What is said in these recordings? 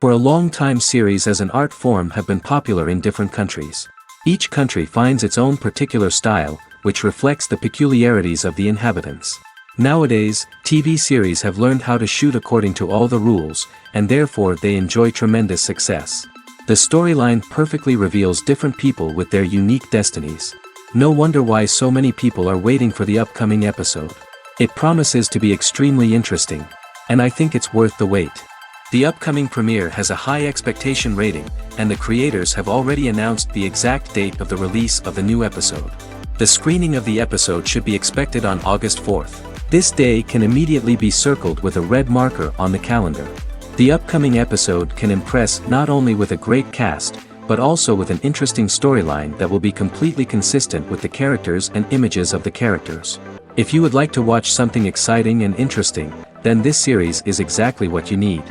For a long time, series as an art form have been popular in different countries. Each country finds its own particular style, which reflects the peculiarities of the inhabitants. Nowadays, TV series have learned how to shoot according to all the rules, and therefore they enjoy tremendous success. The storyline perfectly reveals different people with their unique destinies. No wonder why so many people are waiting for the upcoming episode. It promises to be extremely interesting, and I think it's worth the wait. The upcoming premiere has a high expectation rating, and the creators have already announced the exact date of the release of the new episode. The screening of the episode should be expected on August 4th. This day can immediately be circled with a red marker on the calendar. The upcoming episode can impress not only with a great cast, but also with an interesting storyline that will be completely consistent with the characters and images of the characters. If you would like to watch something exciting and interesting, then this series is exactly what you need.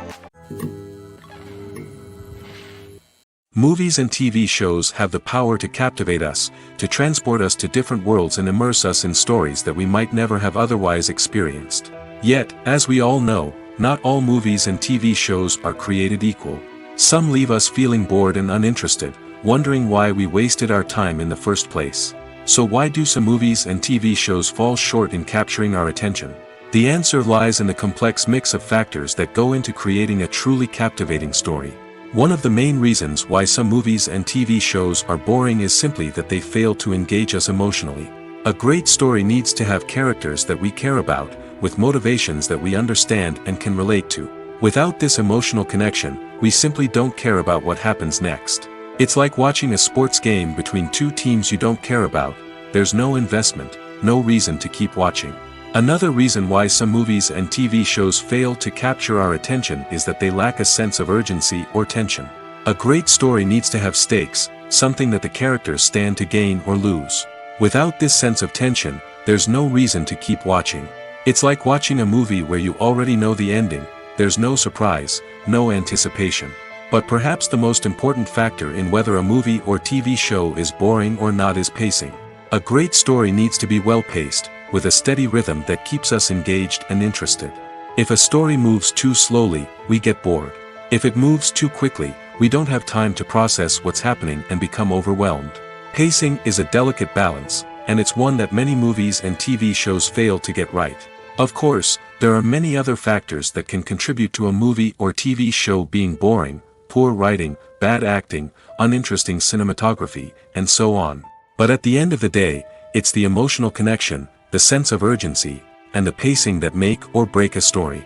Movies and TV shows have the power to captivate us, to transport us to different worlds and immerse us in stories that we might never have otherwise experienced. Yet, as we all know, not all movies and TV shows are created equal. Some leave us feeling bored and uninterested, wondering why we wasted our time in the first place. So why do some movies and TV shows fall short in capturing our attention? The answer lies in the complex mix of factors that go into creating a truly captivating story. One of the main reasons why some movies and TV shows are boring is simply that they fail to engage us emotionally. A great story needs to have characters that we care about, with motivations that we understand and can relate to. Without this emotional connection, we simply don't care about what happens next. It's like watching a sports game between two teams you don't care about. There's no investment, no reason to keep watching. Another reason why some movies and TV shows fail to capture our attention is that they lack a sense of urgency or tension. A great story needs to have stakes, something that the characters stand to gain or lose. Without this sense of tension, there's no reason to keep watching. It's like watching a movie where you already know the ending. There's no surprise, no anticipation. But perhaps the most important factor in whether a movie or TV show is boring or not is pacing. A great story needs to be well-paced, with a steady rhythm that keeps us engaged and interested. If a story moves too slowly, we get bored. If it moves too quickly, we don't have time to process what's happening and become overwhelmed. Pacing is a delicate balance, and it's one that many movies and TV shows fail to get right. Of course, there are many other factors that can contribute to a movie or TV show being boring: poor writing, bad acting, uninteresting cinematography, and so on. But at the end of the day, it's the emotional connection, the sense of urgency, and the pacing that make or break a story.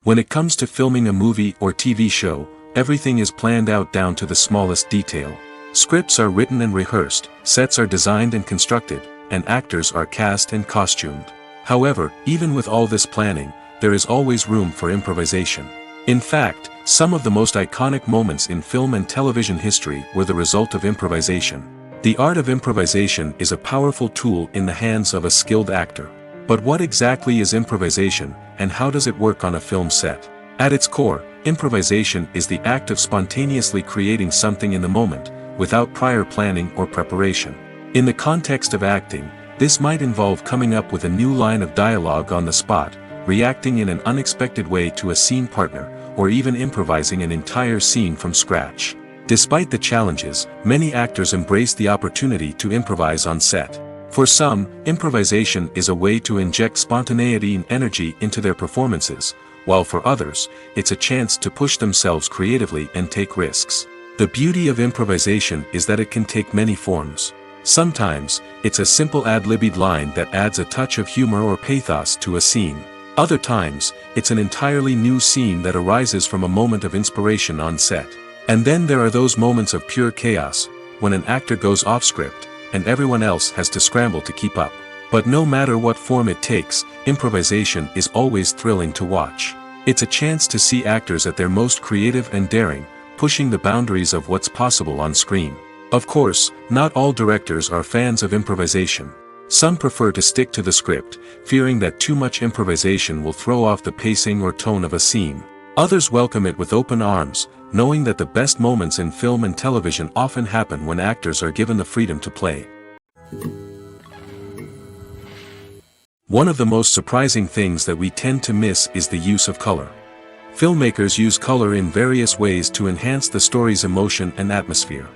When it comes to filming a movie or TV show, everything is planned out down to the smallest detail. Scripts are written and rehearsed, sets are designed and constructed, and actors are cast and costumed. However, even with all this planning, there is always room for improvisation. In fact, some of the most iconic moments in film and television history were the result of improvisation. The art of improvisation is a powerful tool in the hands of a skilled actor. But what exactly is improvisation, and how does it work on a film set? At its core, improvisation is the act of spontaneously creating something in the moment, without prior planning or preparation. In the context of acting, this might involve coming up with a new line of dialogue on the spot, reacting in an unexpected way to a scene partner, or even improvising an entire scene from scratch. Despite the challenges, many actors embrace the opportunity to improvise on set. For some, improvisation is a way to inject spontaneity and energy into their performances, while for others, it's a chance to push themselves creatively and take risks. The beauty of improvisation is that it can take many forms. Sometimes, it's a simple ad-libbed line that adds a touch of humor or pathos to a scene. Other times, it's an entirely new scene that arises from a moment of inspiration on set. And then there are those moments of pure chaos, when an actor goes off script, and everyone else has to scramble to keep up. But no matter what form it takes, improvisation is always thrilling to watch. It's a chance to see actors at their most creative and daring, pushing the boundaries of what's possible on screen. Of course, not all directors are fans of improvisation. Some prefer to stick to the script, fearing that too much improvisation will throw off the pacing or tone of a scene. Others welcome it with open arms, knowing that the best moments in film and television often happen when actors are given the freedom to play. One of the most surprising things that we tend to miss is the use of color. Filmmakers use color in various ways to enhance the story's emotion and atmosphere.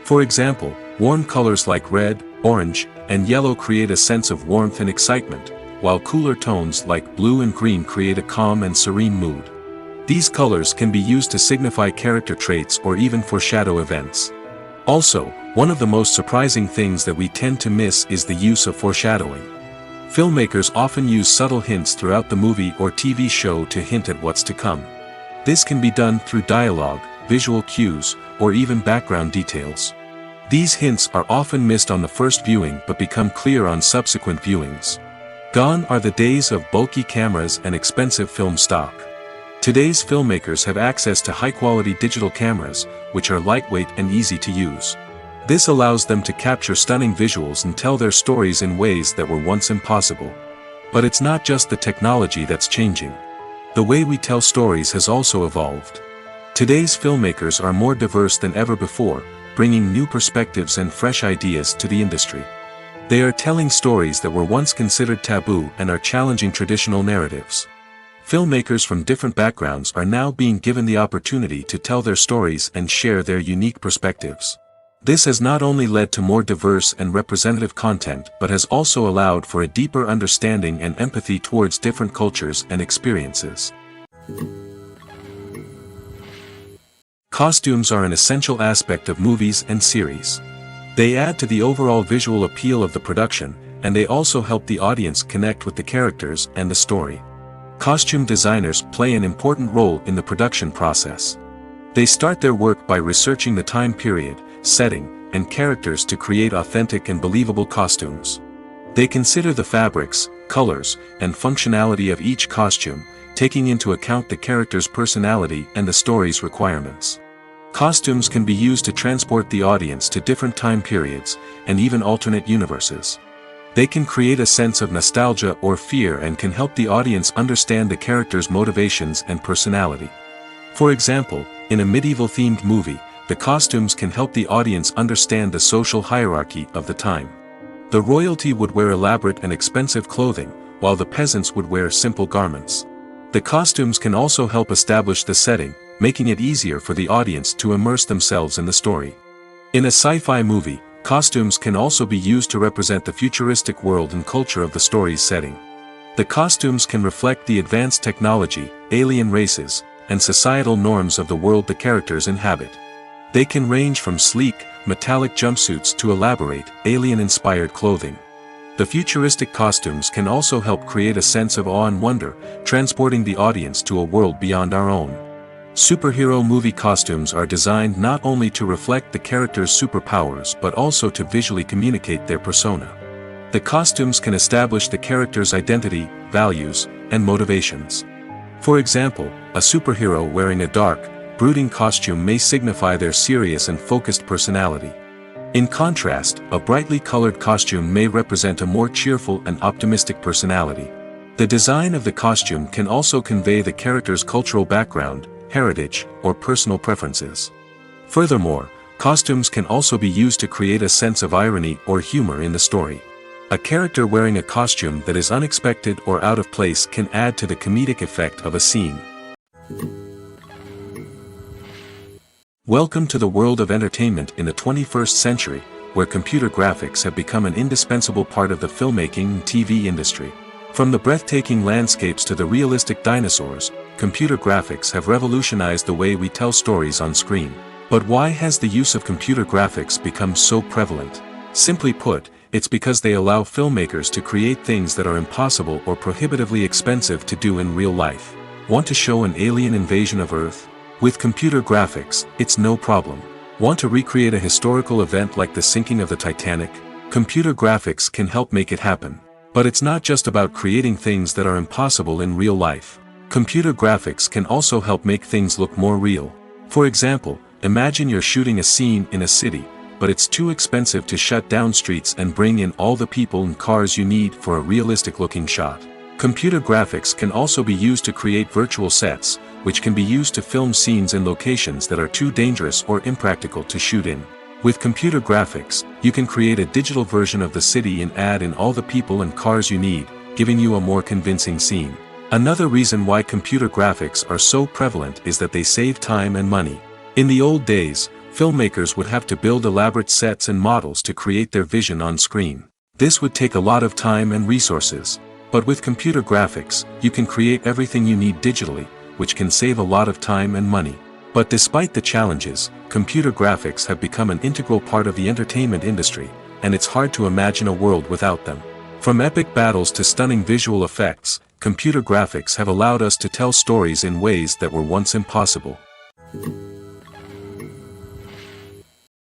For example, warm colors like red, orange, and yellow create a sense of warmth and excitement, while cooler tones like blue and green create a calm and serene mood. These colors can be used to signify character traits or even foreshadow events. Also, one of the most surprising things that we tend to miss is the use of foreshadowing. Filmmakers often use subtle hints throughout the movie or TV show to hint at what's to come. This can be done through dialogue, visual cues, or even background details. These hints are often missed on the first viewing but become clear on subsequent viewings. Gone are the days of bulky cameras and expensive film stock. Today's filmmakers have access to high-quality digital cameras, which are lightweight and easy to use. This allows them to capture stunning visuals and tell their stories in ways that were once impossible. But it's not just the technology that's changing. The way we tell stories has also evolved. Today's filmmakers are more diverse than ever before, bringing new perspectives and fresh ideas to the industry. They are telling stories that were once considered taboo and are challenging traditional narratives. Filmmakers from different backgrounds are now being given the opportunity to tell their stories and share their unique perspectives. This has not only led to more diverse and representative content but has also allowed for a deeper understanding and empathy towards different cultures and experiences. Costumes are an essential aspect of movies and series. They add to the overall visual appeal of the production, and they also help the audience connect with the characters and the story. Costume designers play an important role in the production process. They start their work by researching the time period, setting, and characters to create authentic and believable costumes. They consider the fabrics, colors, and functionality of each costume, taking into account the character's personality and the story's requirements. Costumes can be used to transport the audience to different time periods, and even alternate universes. They can create a sense of nostalgia or fear and can help the audience understand the character's motivations and personality. For example, in a medieval-themed movie, the costumes can help the audience understand the social hierarchy of the time. The royalty would wear elaborate and expensive clothing, while the peasants would wear simple garments. The costumes can also help establish the setting, making it easier for the audience to immerse themselves in the story. In a sci-fi movie, costumes can also be used to represent the futuristic world and culture of the story's setting. The costumes can reflect the advanced technology, alien races, and societal norms of the world the characters inhabit. They can range from sleek, metallic jumpsuits to elaborate, alien-inspired clothing. The futuristic costumes can also help create a sense of awe and wonder, transporting the audience to a world beyond our own. Superhero movie costumes are designed not only to reflect the character's superpowers but also to visually communicate their persona. The costumes can establish the character's identity, values, and motivations. For example, a superhero wearing a dark, brooding costume may signify their serious and focused personality. In contrast, a brightly colored costume may represent a more cheerful and optimistic personality. The design of the costume can also convey the character's cultural background, heritage, or personal preferences. Furthermore, costumes can also be used to create a sense of irony or humor in the story. A character wearing a costume that is unexpected or out of place can add to the comedic effect of a scene. Welcome to the world of entertainment in the 21st century, where computer graphics have become an indispensable part of the filmmaking and TV industry. From the breathtaking landscapes to the realistic dinosaurs, computer graphics have revolutionized the way we tell stories on screen. But why has the use of computer graphics become so prevalent? Simply put, it's because they allow filmmakers to create things that are impossible or prohibitively expensive to do in real life. Want to show an alien invasion of Earth? With computer graphics, it's no problem. Want to recreate a historical event like the sinking of the Titanic? Computer graphics can help make it happen. But it's not just about creating things that are impossible in real life. Computer graphics can also help make things look more real. For example, imagine you're shooting a scene in a city, but it's too expensive to shut down streets and bring in all the people and cars you need for a realistic-looking shot. Computer graphics can also be used to create virtual sets, which can be used to film scenes in locations that are too dangerous or impractical to shoot in. With computer graphics, you can create a digital version of the city and add in all the people and cars you need, giving you a more convincing scene. Another reason why computer graphics are so prevalent is that they save time and money. In the old days, filmmakers would have to build elaborate sets and models to create their vision on screen. This would take a lot of time and resources. But with computer graphics, you can create everything you need digitally, which can save a lot of time and money. But despite the challenges, computer graphics have become an integral part of the entertainment industry, and it's hard to imagine a world without them. From epic battles to stunning visual effects, computer graphics have allowed us to tell stories in ways that were once impossible.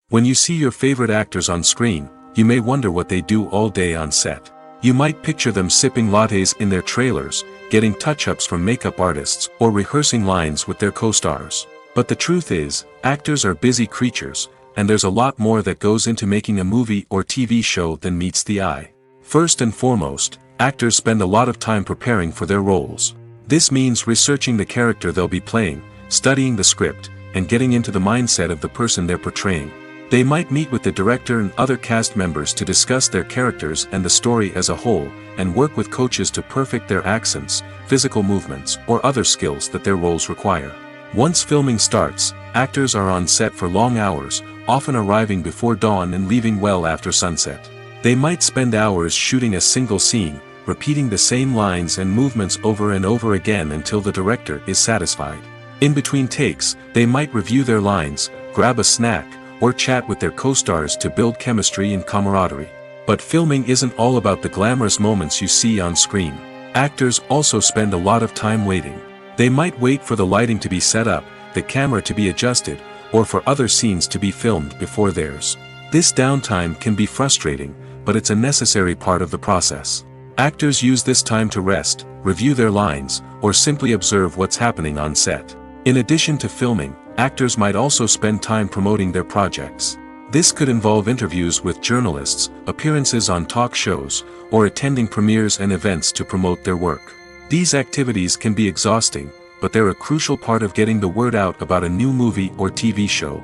When you see your favorite actors on screen, you may wonder what they do all day on set. You might picture them sipping lattes in their trailers, getting touch-ups from makeup artists, or rehearsing lines with their co-stars. But the truth is, actors are busy creatures, and there's a lot more that goes into making a movie or TV show than meets the eye. First and foremost, actors spend a lot of time preparing for their roles. This means researching the character they'll be playing, studying the script, and getting into the mindset of the person they're portraying. They might meet with the director and other cast members to discuss their characters and the story as a whole, and work with coaches to perfect their accents, physical movements, or other skills that their roles require. Once filming starts, actors are on set for long hours, often arriving before dawn and leaving well after sunset. They might spend hours shooting a single scene, repeating the same lines and movements over and over again until the director is satisfied. In between takes, they might review their lines, grab a snack, or chat with their co-stars to build chemistry and camaraderie. But filming isn't all about the glamorous moments you see on screen. Actors also spend a lot of time waiting. They might wait for the lighting to be set up, the camera to be adjusted, or for other scenes to be filmed before theirs. This downtime can be frustrating, but it's a necessary part of the process. Actors use this time to rest, review their lines, or simply observe what's happening on set. In addition to filming, actors might also spend time promoting their projects. This could involve interviews with journalists, appearances on talk shows, or attending premieres and events to promote their work. These activities can be exhausting, but they're a crucial part of getting the word out about a new movie or TV show.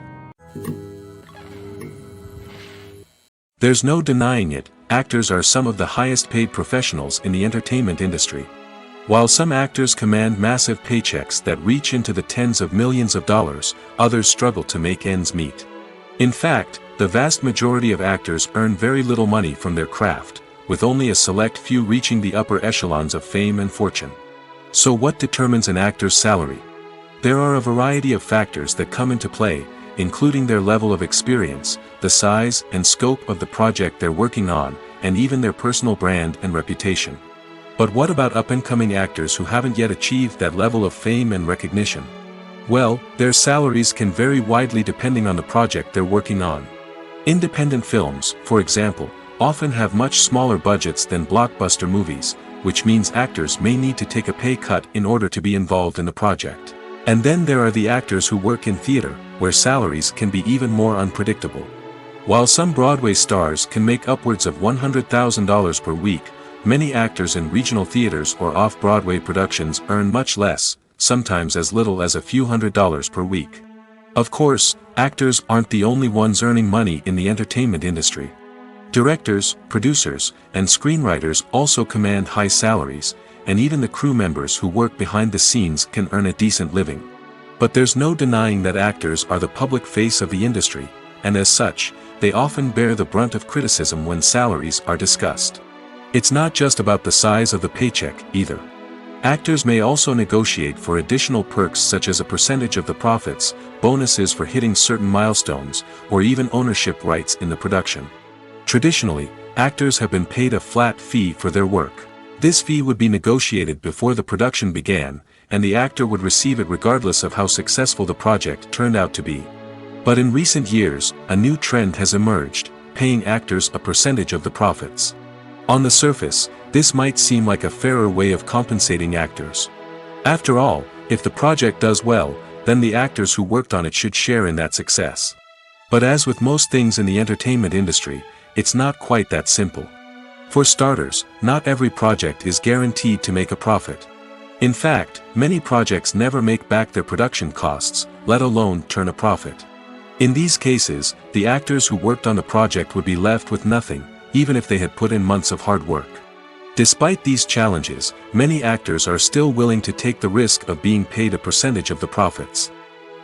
There's no denying it, actors are some of the highest paid professionals in the entertainment industry. While some actors command massive paychecks that reach into the tens of millions of dollars, others struggle to make ends meet. In fact, the vast majority of actors earn very little money from their craft, with only a select few reaching the upper echelons of fame and fortune. So what determines an actor's salary? There are a variety of factors that come into play, including their level of experience, the size and scope of the project they're working on, and even their personal brand and reputation. But what about up-and-coming actors who haven't yet achieved that level of fame and recognition? Well, their salaries can vary widely depending on the project they're working on. Independent films, for example, often have much smaller budgets than blockbuster movies, which means actors may need to take a pay cut in order to be involved in the project. And then there are the actors who work in theater, where salaries can be even more unpredictable. While some Broadway stars can make upwards of $100,000 per week, many actors in regional theaters or off-Broadway productions earn much less, sometimes as little as a few $100s per week. Of course, actors aren't the only ones earning money in the entertainment industry. Directors, producers, and screenwriters also command high salaries, and even the crew members who work behind the scenes can earn a decent living. But there's no denying that actors are the public face of the industry, and as such, they often bear the brunt of criticism when salaries are discussed. It's not just about the size of the paycheck, either. Actors may also negotiate for additional perks such as a percentage of the profits, bonuses for hitting certain milestones, or even ownership rights in the production. Traditionally, actors have been paid a flat fee for their work. This fee would be negotiated before the production began, and the actor would receive it regardless of how successful the project turned out to be. But in recent years, a new trend has emerged, paying actors a percentage of the profits. On the surface, this might seem like a fairer way of compensating actors. After all, if the project does well, then the actors who worked on it should share in that success. But as with most things in the entertainment industry, it's not quite that simple. For starters, not every project is guaranteed to make a profit. In fact, many projects never make back their production costs, let alone turn a profit. In these cases, the actors who worked on the project would be left with nothing, even if they had put in months of hard work. Despite these challenges, many actors are still willing to take the risk of being paid a percentage of the profits.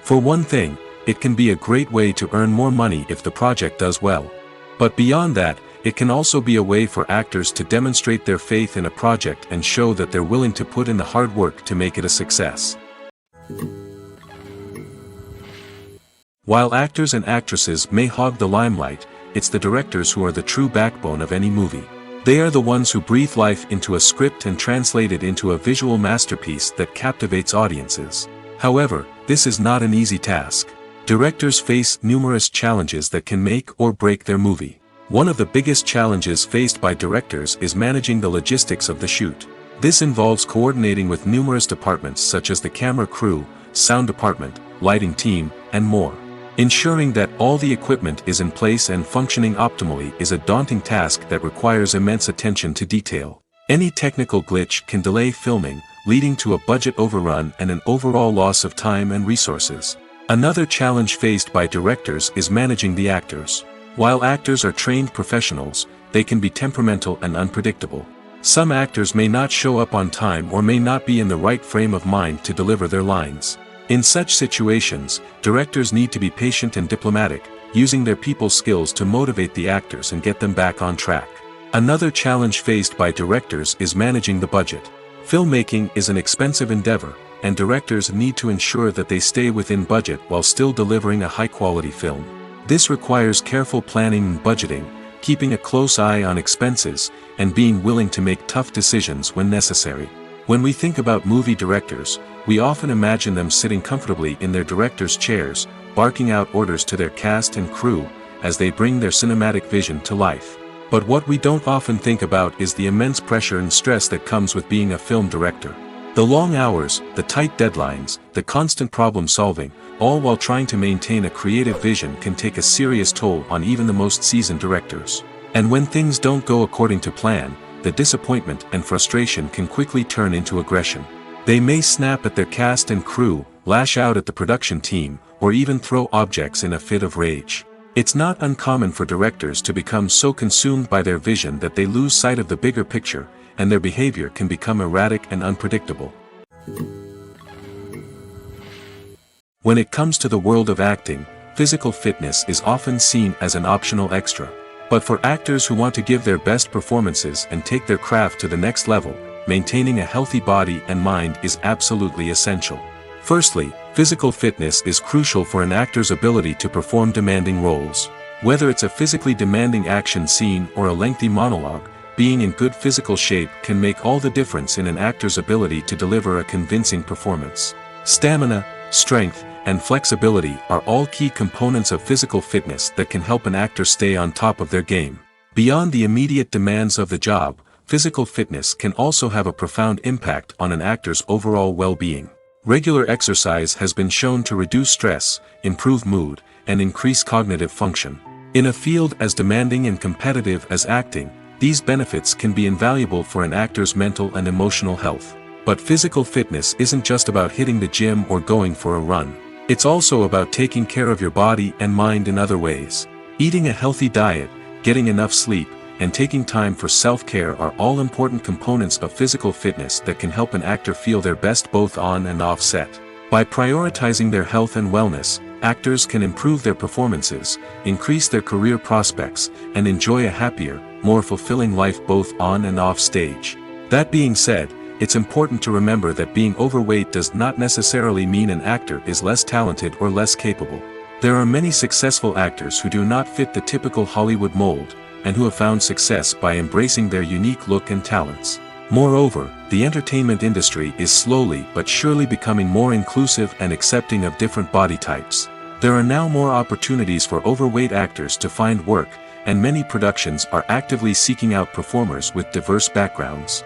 For one thing, it can be a great way to earn more money if the project does well. But beyond that, it can also be a way for actors to demonstrate their faith in a project and show that they're willing to put in the hard work to make it a success. While actors and actresses may hog the limelight, it's the directors who are the true backbone of any movie. They are the ones who breathe life into a script and translate it into a visual masterpiece that captivates audiences. However, this is not an easy task. Directors face numerous challenges that can make or break their movie. One of the biggest challenges faced by directors is managing the logistics of the shoot. This involves coordinating with numerous departments such as the camera crew, sound department, lighting team, and more. Ensuring that all the equipment is in place and functioning optimally is a daunting task that requires immense attention to detail. Any technical glitch can delay filming, leading to a budget overrun and an overall loss of time and resources. Another challenge faced by directors is managing the actors. While actors are trained professionals, they can be temperamental and unpredictable. Some actors may not show up on time or may not be in the right frame of mind to deliver their lines. In such situations, directors need to be patient and diplomatic, using their people skills to motivate the actors and get them back on track. Another challenge faced by directors is managing the budget. Filmmaking is an expensive endeavor, and directors need to ensure that they stay within budget while still delivering a high-quality film. This requires careful planning and budgeting, keeping a close eye on expenses, and being willing to make tough decisions when necessary. When we think about movie directors, we often imagine them sitting comfortably in their director's chairs, barking out orders to their cast and crew, as they bring their cinematic vision to life. But what we don't often think about is the immense pressure and stress that comes with being a film director. The long hours, the tight deadlines, the constant problem solving, all while trying to maintain a creative vision can take a serious toll on even the most seasoned directors. And when things don't go according to plan, the disappointment and frustration can quickly turn into aggression. They may snap at their cast and crew, lash out at the production team, or even throw objects in a fit of rage. It's not uncommon for directors to become so consumed by their vision that they lose sight of the bigger picture, and their behavior can become erratic and unpredictable. When it comes to the world of acting, physical fitness is often seen as an optional extra. But for actors who want to give their best performances and take their craft to the next level, maintaining a healthy body and mind is absolutely essential. Firstly, physical fitness is crucial for an actor's ability to perform demanding roles. Whether it's a physically demanding action scene or a lengthy monologue, being in good physical shape can make all the difference in an actor's ability to deliver a convincing performance. Stamina, strength, and flexibility are all key components of physical fitness that can help an actor stay on top of their game. Beyond the immediate demands of the job, physical fitness can also have a profound impact on an actor's overall well-being. Regular exercise has been shown to reduce stress, improve mood, and increase cognitive function. In a field as demanding and competitive as acting, these benefits can be invaluable for an actor's mental and emotional health. But physical fitness isn't just about hitting the gym or going for a run. It's also about taking care of your body and mind in other ways. Eating a healthy diet, getting enough sleep, and taking time for self-care are all important components of physical fitness that can help an actor feel their best both on and off set. By prioritizing their health and wellness, actors can improve their performances, increase their career prospects, and enjoy a happier, more fulfilling life both on and off stage. That being said, it's important to remember that being overweight does not necessarily mean an actor is less talented or less capable. There are many successful actors who do not fit the typical Hollywood mold, and who have found success by embracing their unique look and talents. Moreover, the entertainment industry is slowly but surely becoming more inclusive and accepting of different body types. There are now more opportunities for overweight actors to find work, and many productions are actively seeking out performers with diverse backgrounds.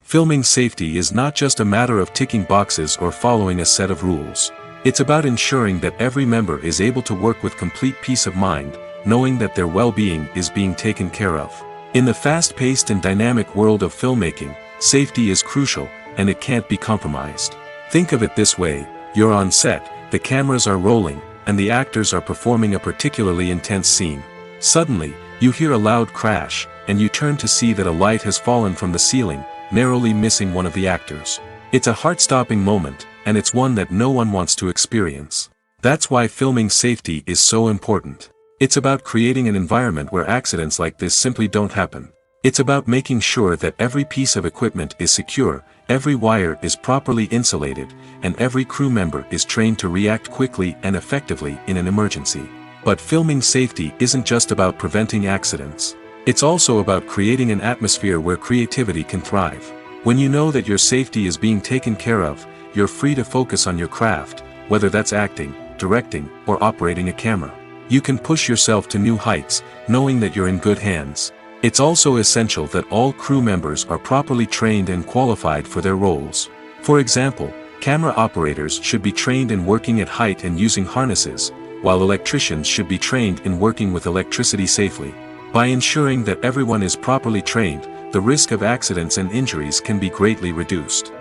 Filming safety is not just a matter of ticking boxes or following a set of rules. It's about ensuring that every member is able to work with complete peace of mind, knowing that their well-being is being taken care of. In the fast-paced and dynamic world of filmmaking, safety is crucial, and it can't be compromised. Think of it this way: you're on set, the cameras are rolling, and the actors are performing a particularly intense scene. Suddenly, You hear a loud crash, and you turn to see that a light has fallen from the ceiling, narrowly missing one of the actors. It's a heart-stopping moment, and it's one that no one wants to experience. That's why filming safety is so important. It's about creating an environment where accidents like this simply don't happen. It's about making sure that every piece of equipment is secure, every wire is properly insulated, and every crew member is trained to react quickly and effectively in an emergency. But filming safety isn't just about preventing accidents. It's also about creating an atmosphere where creativity can thrive. When you know that your safety is being taken care of, you're free to focus on your craft, whether that's acting, directing, or operating a camera. You can push yourself to new heights, knowing that you're in good hands. It's also essential that all crew members are properly trained and qualified for their roles. For example, camera operators should be trained in working at height and using harnesses, while electricians should be trained in working with electricity safely. By ensuring that everyone is properly trained, the risk of accidents and injuries can be greatly reduced.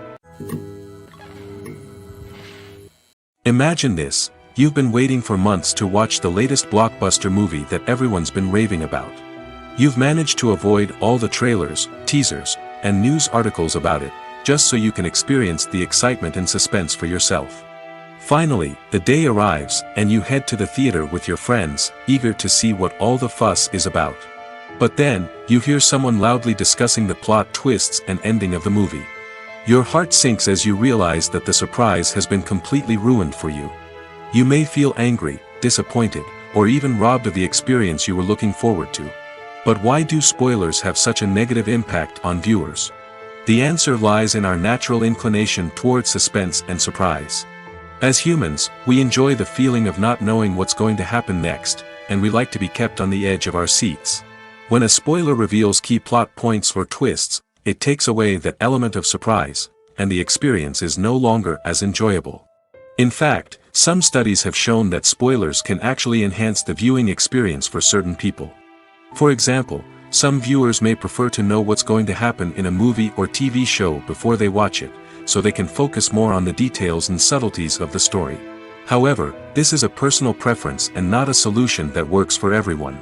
Imagine this: you've been waiting for months to watch the latest blockbuster movie that everyone's been raving about. You've managed to avoid all the trailers, teasers, and news articles about it, just so you can experience the excitement and suspense for yourself. Finally, the day arrives, and you head to the theater with your friends, eager to see what all the fuss is about. But then, you hear someone loudly discussing the plot twists and ending of the movie. Your heart sinks as you realize that the surprise has been completely ruined for you. You may feel angry, disappointed, or even robbed of the experience you were looking forward to. But why do spoilers have such a negative impact on viewers? The answer lies in our natural inclination toward suspense and surprise. As humans, we enjoy the feeling of not knowing what's going to happen next, and we like to be kept on the edge of our seats. When a spoiler reveals key plot points or twists, it takes away that element of surprise, and the experience is no longer as enjoyable. In fact, some studies have shown that spoilers can actually enhance the viewing experience for certain people. For example, some viewers may prefer to know what's going to happen in a movie or TV show before they watch it, so they can focus more on the details and subtleties of the story. However, this is a personal preference and not a solution that works for everyone.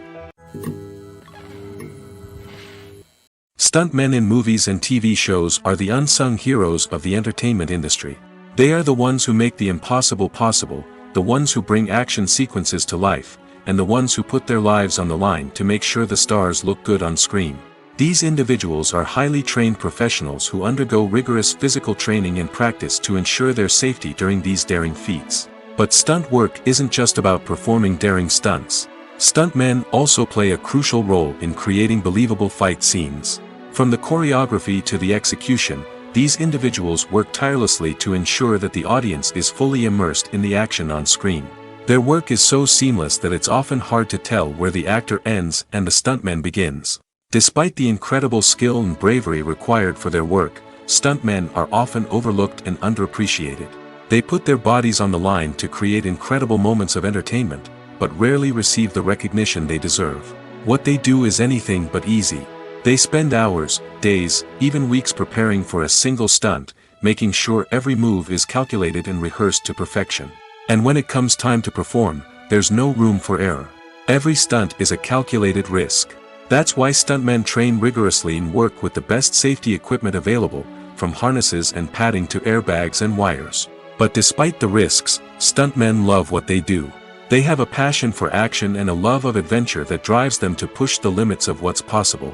Stuntmen in movies and TV shows are the unsung heroes of the entertainment industry. They are the ones who make the impossible possible, the ones who bring action sequences to life, and the ones who put their lives on the line to make sure the stars look good on screen. These individuals are highly trained professionals who undergo rigorous physical training and practice to ensure their safety during these daring feats. But stunt work isn't just about performing daring stunts. Stuntmen also play a crucial role in creating believable fight scenes. From the choreography to the execution, these individuals work tirelessly to ensure that the audience is fully immersed in the action on screen. Their work is so seamless that it's often hard to tell where the actor ends and the stuntman begins. Despite the incredible skill and bravery required for their work, stuntmen are often overlooked and underappreciated. They put their bodies on the line to create incredible moments of entertainment, but rarely receive the recognition they deserve. What they do is anything but easy. They spend hours, days, even weeks preparing for a single stunt, making sure every move is calculated and rehearsed to perfection. And when it comes time to perform, there's no room for error. Every stunt is a calculated risk. That's why stuntmen train rigorously and work with the best safety equipment available, from harnesses and padding to airbags and wires. But despite the risks, stuntmen love what they do. They have a passion for action and a love of adventure that drives them to push the limits of what's possible.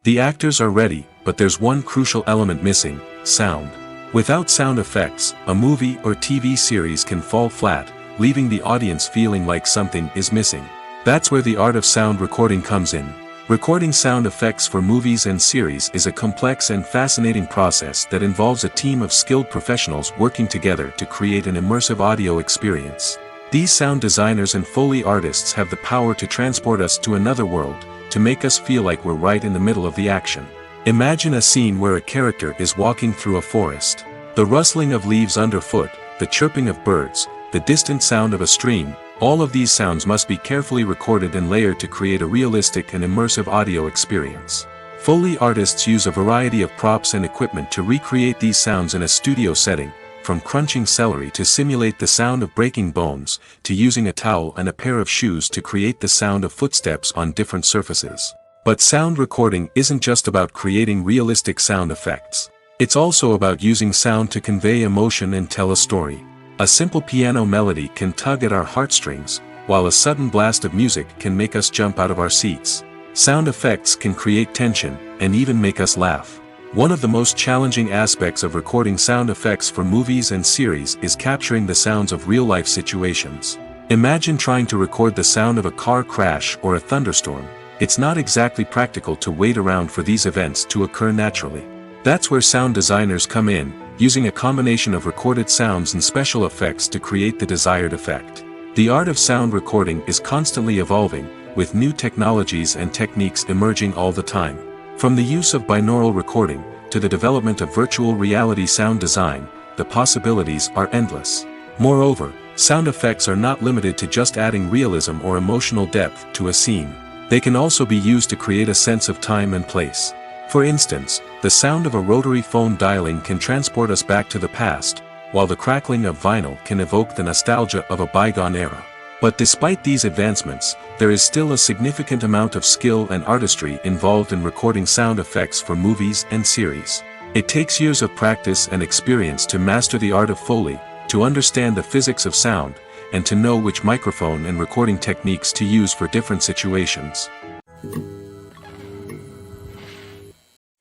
The actors are ready, but there's one crucial element missing: sound. Without sound effects, a movie or TV series can fall flat, leaving the audience feeling like something is missing. That's where the art of sound recording comes in. Recording sound effects for movies and series is a complex and fascinating process that involves a team of skilled professionals working together to create an immersive audio experience. These sound designers and Foley artists have the power to transport us to another world, to make us feel like we're right in the middle of the action. Imagine a scene where a character is walking through a forest. The rustling of leaves underfoot, the chirping of birds, the distant sound of a stream, all of these sounds must be carefully recorded and layered to create a realistic and immersive audio experience. Foley artists use a variety of props and equipment to recreate these sounds in a studio setting, from crunching celery to simulate the sound of breaking bones, to using a towel and a pair of shoes to create the sound of footsteps on different surfaces. But sound recording isn't just about creating realistic sound effects. It's also about using sound to convey emotion and tell a story. A simple piano melody can tug at our heartstrings, while a sudden blast of music can make us jump out of our seats. Sound effects can create tension, and even make us laugh. One of the most challenging aspects of recording sound effects for movies and series is capturing the sounds of real-life situations. Imagine trying to record the sound of a car crash or a thunderstorm. It's not exactly practical to wait around for these events to occur naturally. That's where sound designers come in, using a combination of recorded sounds and special effects to create the desired effect. The art of sound recording is constantly evolving, with new technologies and techniques emerging all the time. From the use of binaural recording, to the development of virtual reality sound design, the possibilities are endless. Moreover, sound effects are not limited to just adding realism or emotional depth to a scene. They can also be used to create a sense of time and place. For instance, the sound of a rotary phone dialing can transport us back to the past, while the crackling of vinyl can evoke the nostalgia of a bygone era. But despite these advancements, there is still a significant amount of skill and artistry involved in recording sound effects for movies and series. It takes years of practice and experience to master the art of Foley, to understand the physics of sound, and to know which microphone and recording techniques to use for different situations.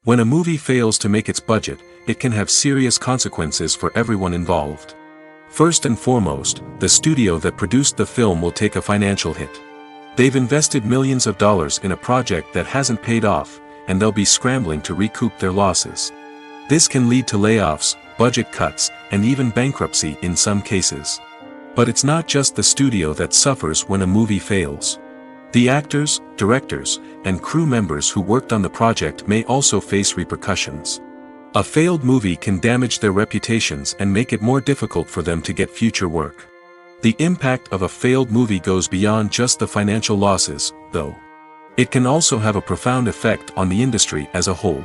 When a movie fails to make its budget, it can have serious consequences for everyone involved. First and foremost, the studio that produced the film will take a financial hit. They've invested millions of dollars in a project that hasn't paid off, and they'll be scrambling to recoup their losses. This can lead to layoffs, budget cuts, and even bankruptcy in some cases. But it's not just the studio that suffers when a movie fails. The actors, directors, and crew members who worked on the project may also face repercussions. A failed movie can damage their reputations and make it more difficult for them to get future work. The impact of a failed movie goes beyond just the financial losses, though. It can also have a profound effect on the industry as a whole.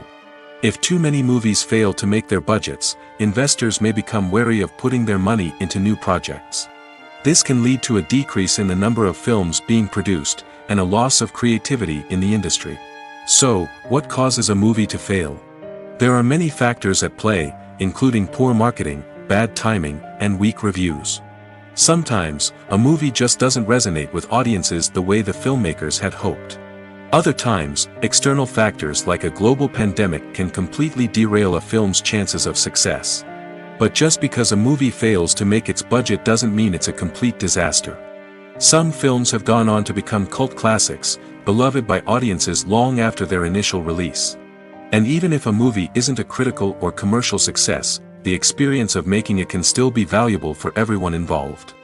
If too many movies fail to make their budgets, investors may become wary of putting their money into new projects. This can lead to a decrease in the number of films being produced, and a loss of creativity in the industry. So, what causes a movie to fail? There are many factors at play, including poor marketing, bad timing, and weak reviews. Sometimes, a movie just doesn't resonate with audiences the way the filmmakers had hoped. Other times, external factors like a global pandemic can completely derail a film's chances of success. But just because a movie fails to make its budget doesn't mean it's a complete disaster. Some films have gone on to become cult classics, beloved by audiences long after their initial release. And even if a movie isn't a critical or commercial success, the experience of making it can still be valuable for everyone involved.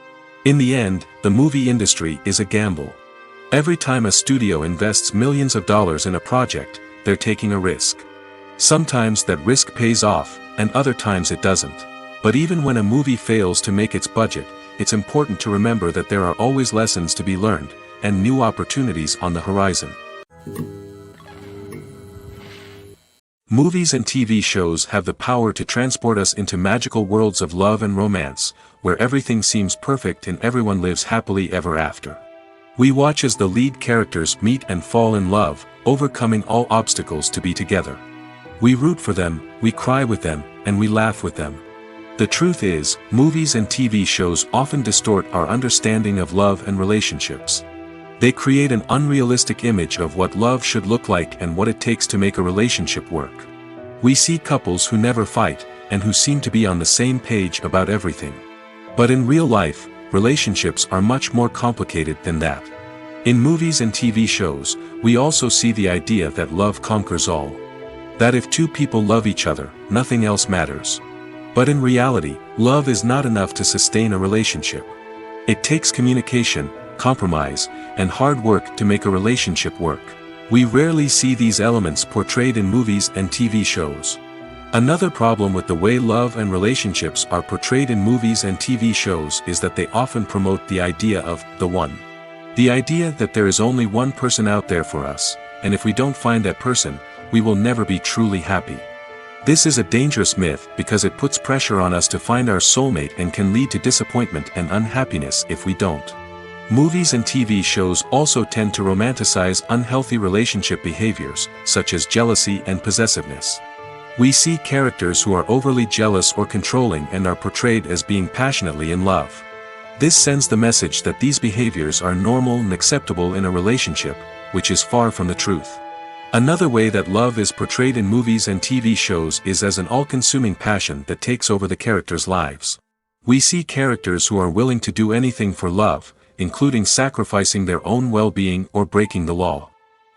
In the end, the movie industry is a gamble. Every time a studio invests millions of dollars in a project, they're taking a risk. Sometimes that risk pays off, and other times it doesn't. But even when a movie fails to make its budget, it's important to remember that there are always lessons to be learned, and new opportunities on the horizon. Movies and TV shows have the power to transport us into magical worlds of love and romance, where everything seems perfect and everyone lives happily ever after. We watch as the lead characters meet and fall in love, overcoming all obstacles to be together. We root for them, we cry with them, and we laugh with them. The truth is, movies and TV shows often distort our understanding of love and relationships. They create an unrealistic image of what love should look like and what it takes to make a relationship work. We see couples who never fight, and who seem to be on the same page about everything. But in real life, relationships are much more complicated than that. In movies and TV shows, we also see the idea that love conquers all. That if two people love each other, nothing else matters. But in reality, love is not enough to sustain a relationship. It takes communication, compromise, and hard work to make a relationship work. We rarely see these elements portrayed in movies and TV shows. Another problem with the way love and relationships are portrayed in movies and TV shows is that they often promote the idea of the one. The idea that there is only one person out there for us, and if we don't find that person, we will never be truly happy. This is a dangerous myth because it puts pressure on us to find our soulmate and can lead to disappointment and unhappiness if we don't. Movies and TV shows also tend to romanticize unhealthy relationship behaviors, such as jealousy and possessiveness. We see characters who are overly jealous or controlling and are portrayed as being passionately in love. This sends the message that these behaviors are normal and acceptable in a relationship, which is far from the truth. Another way that love is portrayed in movies and TV shows is as an all-consuming passion that takes over the characters' lives. We see characters who are willing to do anything for love, including sacrificing their own well-being or breaking the law.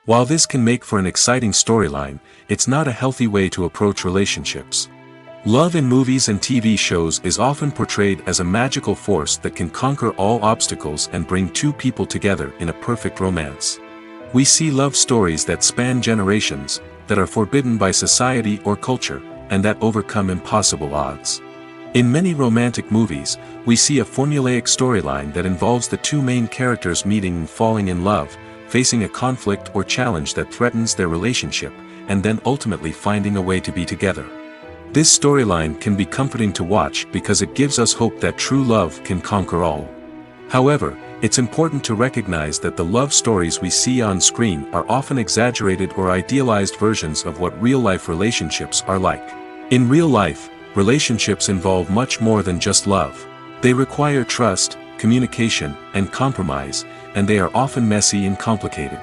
While this can make for an exciting storyline, it's not a healthy way to approach relationships. Love in movies and TV shows is often portrayed as a magical force that can conquer all obstacles and bring two people together in a perfect romance. We see love stories that span generations, that are forbidden by society or culture, and that overcome impossible odds. In many romantic movies, we see a formulaic storyline that involves the two main characters meeting and falling in love, facing a conflict or challenge that threatens their relationship, and then ultimately finding a way to be together. This storyline can be comforting to watch because it gives us hope that true love can conquer all. However, it's important to recognize that the love stories we see on screen are often exaggerated or idealized versions of what real-life relationships are like. In real life, relationships involve much more than just love. They require trust, communication, and compromise, and they are often messy and complicated.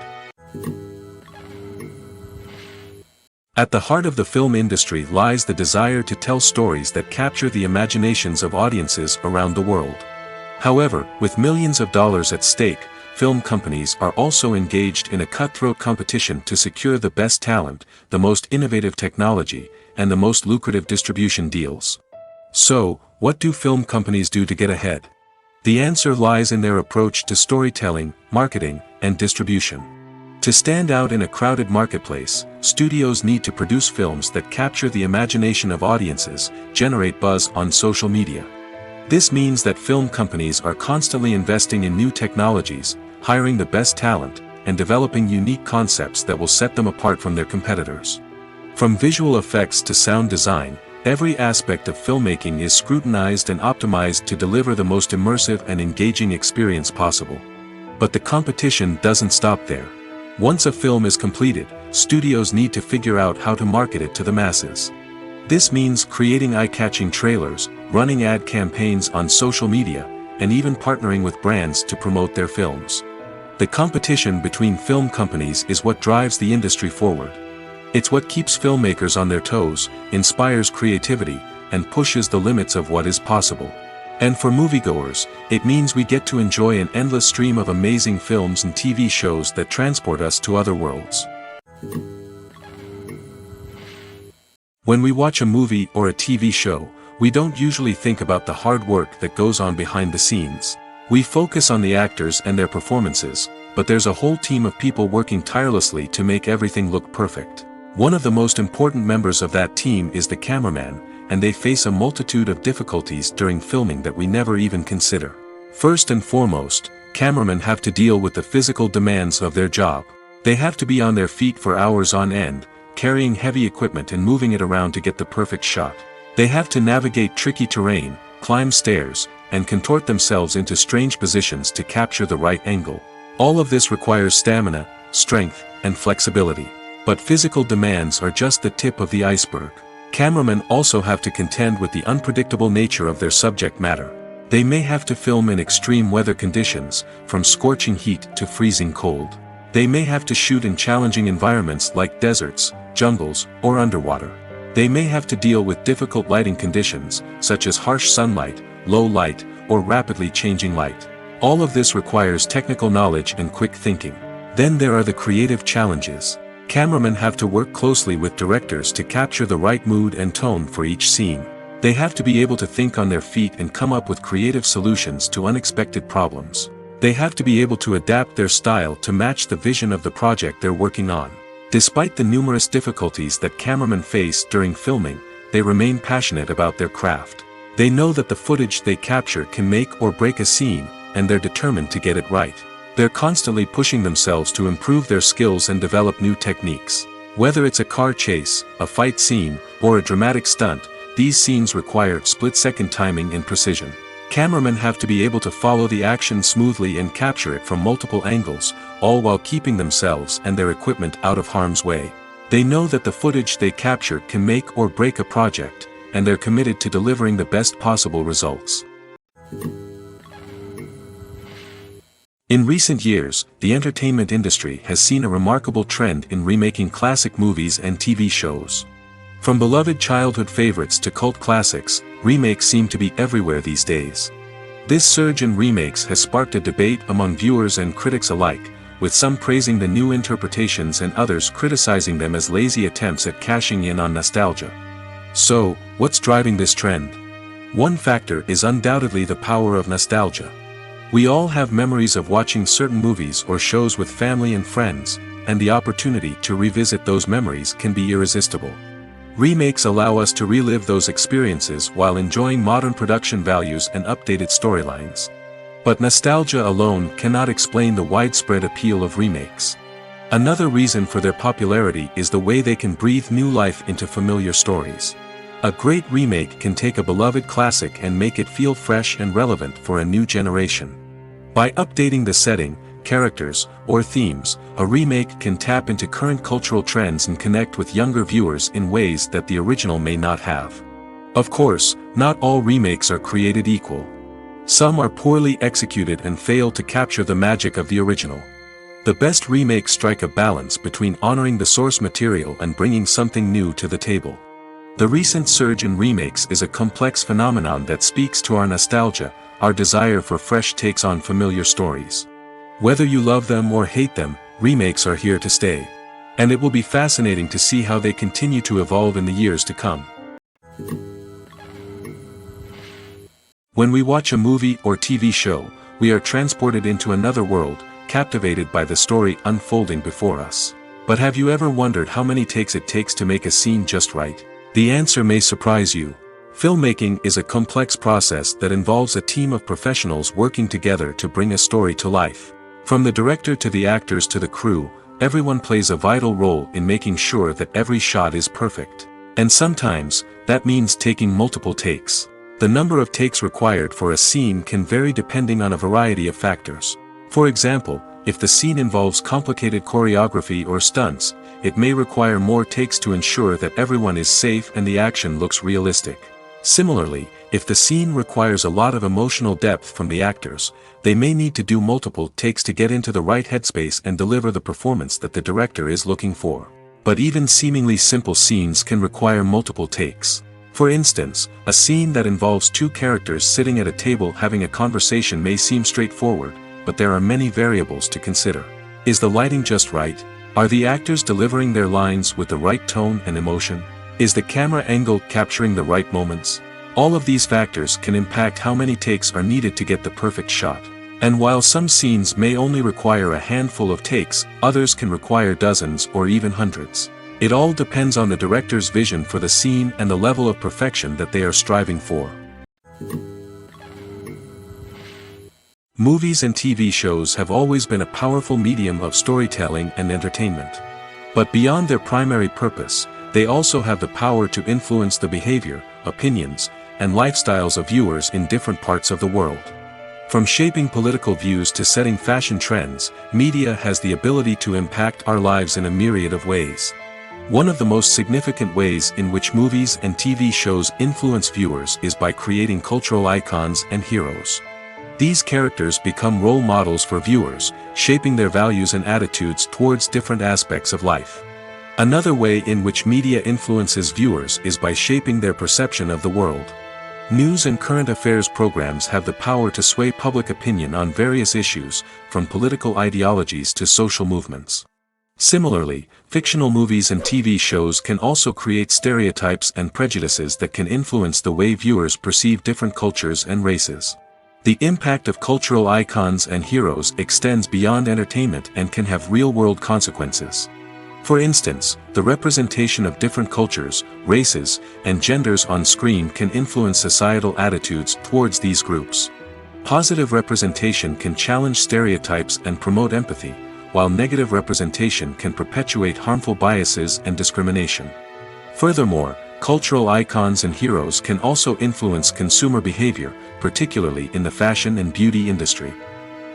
At the heart of the film industry lies the desire to tell stories that capture the imaginations of audiences around the world. However, with millions of dollars at stake, film companies are also engaged in a cutthroat competition to secure the best talent, the most innovative technology, and the most lucrative distribution deals. So, what do film companies do to get ahead? The answer lies in their approach to storytelling, marketing, and distribution. To stand out in a crowded marketplace, studios need to produce films that capture the imagination of audiences, generate buzz on social media. This means that film companies are constantly investing in new technologies, hiring the best talent, and developing unique concepts that will set them apart from their competitors. From visual effects to sound design, every aspect of filmmaking is scrutinized and optimized to deliver the most immersive and engaging experience possible. But the competition doesn't stop there. Once a film is completed, studios need to figure out how to market it to the masses. This means creating eye-catching trailers, running ad campaigns on social media, and even partnering with brands to promote their films. The competition between film companies is what drives the industry forward. It's what keeps filmmakers on their toes, inspires creativity, and pushes the limits of what is possible. And for moviegoers, it means we get to enjoy an endless stream of amazing films and TV shows that transport us to other worlds. When we watch a movie or a TV show, we don't usually think about the hard work that goes on behind the scenes. We focus on the actors and their performances, but there's a whole team of people working tirelessly to make everything look perfect. One of the most important members of that team is the cameraman, and they face a multitude of difficulties during filming that we never even consider. First and foremost, cameramen have to deal with the physical demands of their job. They have to be on their feet for hours on end, carrying heavy equipment and moving it around to get the perfect shot. They have to navigate tricky terrain, climb stairs, and contort themselves into strange positions to capture the right angle. All of this requires stamina, strength, and flexibility. But physical demands are just the tip of the iceberg. Cameramen also have to contend with the unpredictable nature of their subject matter. They may have to film in extreme weather conditions, from scorching heat to freezing cold. They may have to shoot in challenging environments like deserts, jungles, or underwater. They may have to deal with difficult lighting conditions, such as harsh sunlight, low light, or rapidly changing light. All of this requires technical knowledge and quick thinking. Then there are the creative challenges. Cameramen have to work closely with directors to capture the right mood and tone for each scene. They have to be able to think on their feet and come up with creative solutions to unexpected problems. They have to be able to adapt their style to match the vision of the project they're working on. Despite the numerous difficulties that cameramen face during filming, they remain passionate about their craft. They know that the footage they capture can make or break a scene, and they're determined to get it right. They're constantly pushing themselves to improve their skills and develop new techniques. Whether it's a car chase, a fight scene, or a dramatic stunt, these scenes require split-second timing and precision. Cameramen have to be able to follow the action smoothly and capture it from multiple angles, all while keeping themselves and their equipment out of harm's way. They know that the footage they capture can make or break a project, and they're committed to delivering the best possible results. In recent years, the entertainment industry has seen a remarkable trend in remaking classic movies and TV shows. From beloved childhood favorites to cult classics, remakes seem to be everywhere these days. This surge in remakes has sparked a debate among viewers and critics alike, with some praising the new interpretations and others criticizing them as lazy attempts at cashing in on nostalgia. So, what's driving this trend? One factor is undoubtedly the power of nostalgia. We all have memories of watching certain movies or shows with family and friends, and the opportunity to revisit those memories can be irresistible. Remakes allow us to relive those experiences while enjoying modern production values and updated storylines. But nostalgia alone cannot explain the widespread appeal of remakes. Another reason for their popularity is the way they can breathe new life into familiar stories. A great remake can take a beloved classic and make it feel fresh and relevant for a new generation. By updating the setting, characters, or themes, a remake can tap into current cultural trends and connect with younger viewers in ways that the original may not have. Of course, not all remakes are created equal. Some are poorly executed and fail to capture the magic of the original. The best remakes strike a balance between honoring the source material and bringing something new to the table. The recent surge in remakes is a complex phenomenon that speaks to our nostalgia, our desire for fresh takes on familiar stories. Whether you love them or hate them, remakes are here to stay. And it will be fascinating to see how they continue to evolve in the years to come. When we watch a movie or TV show, we are transported into another world, captivated by the story unfolding before us. But have you ever wondered how many takes it takes to make a scene just right? The answer may surprise you. Filmmaking is a complex process that involves a team of professionals working together to bring a story to life. From the director to the actors to the crew, everyone plays a vital role in making sure that every shot is perfect. And sometimes, that means taking multiple takes. The number of takes required for a scene can vary depending on a variety of factors. For example, if the scene involves complicated choreography or stunts, it may require more takes to ensure that everyone is safe and the action looks realistic. Similarly, if the scene requires a lot of emotional depth from the actors, they may need to do multiple takes to get into the right headspace and deliver the performance that the director is looking for. But even seemingly simple scenes can require multiple takes. For instance, a scene that involves two characters sitting at a table having a conversation may seem straightforward, but there are many variables to consider. Is the lighting just right? Are the actors delivering their lines with the right tone and emotion? Is the camera angle capturing the right moments? All of these factors can impact how many takes are needed to get the perfect shot. And while some scenes may only require a handful of takes, others can require dozens or even hundreds. It all depends on the director's vision for the scene and the level of perfection that they are striving for. Movies and TV shows have always been a powerful medium of storytelling and entertainment. But beyond their primary purpose, they also have the power to influence the behavior, opinions, and lifestyles of viewers in different parts of the world. From shaping political views to setting fashion trends, media has the ability to impact our lives in a myriad of ways. One of the most significant ways in which movies and TV shows influence viewers is by creating cultural icons and heroes. These characters become role models for viewers, shaping their values and attitudes towards different aspects of life. Another way in which media influences viewers is by shaping their perception of the world. News and current affairs programs have the power to sway public opinion on various issues, from political ideologies to social movements. Similarly, fictional movies and TV shows can also create stereotypes and prejudices that can influence the way viewers perceive different cultures and races. The impact of cultural icons and heroes extends beyond entertainment and can have real-world consequences. For instance, the representation of different cultures, races, and genders on screen can influence societal attitudes towards these groups. Positive representation can challenge stereotypes and promote empathy, while negative representation can perpetuate harmful biases and discrimination. Furthermore, cultural icons and heroes can also influence consumer behavior, particularly in the fashion and beauty industry.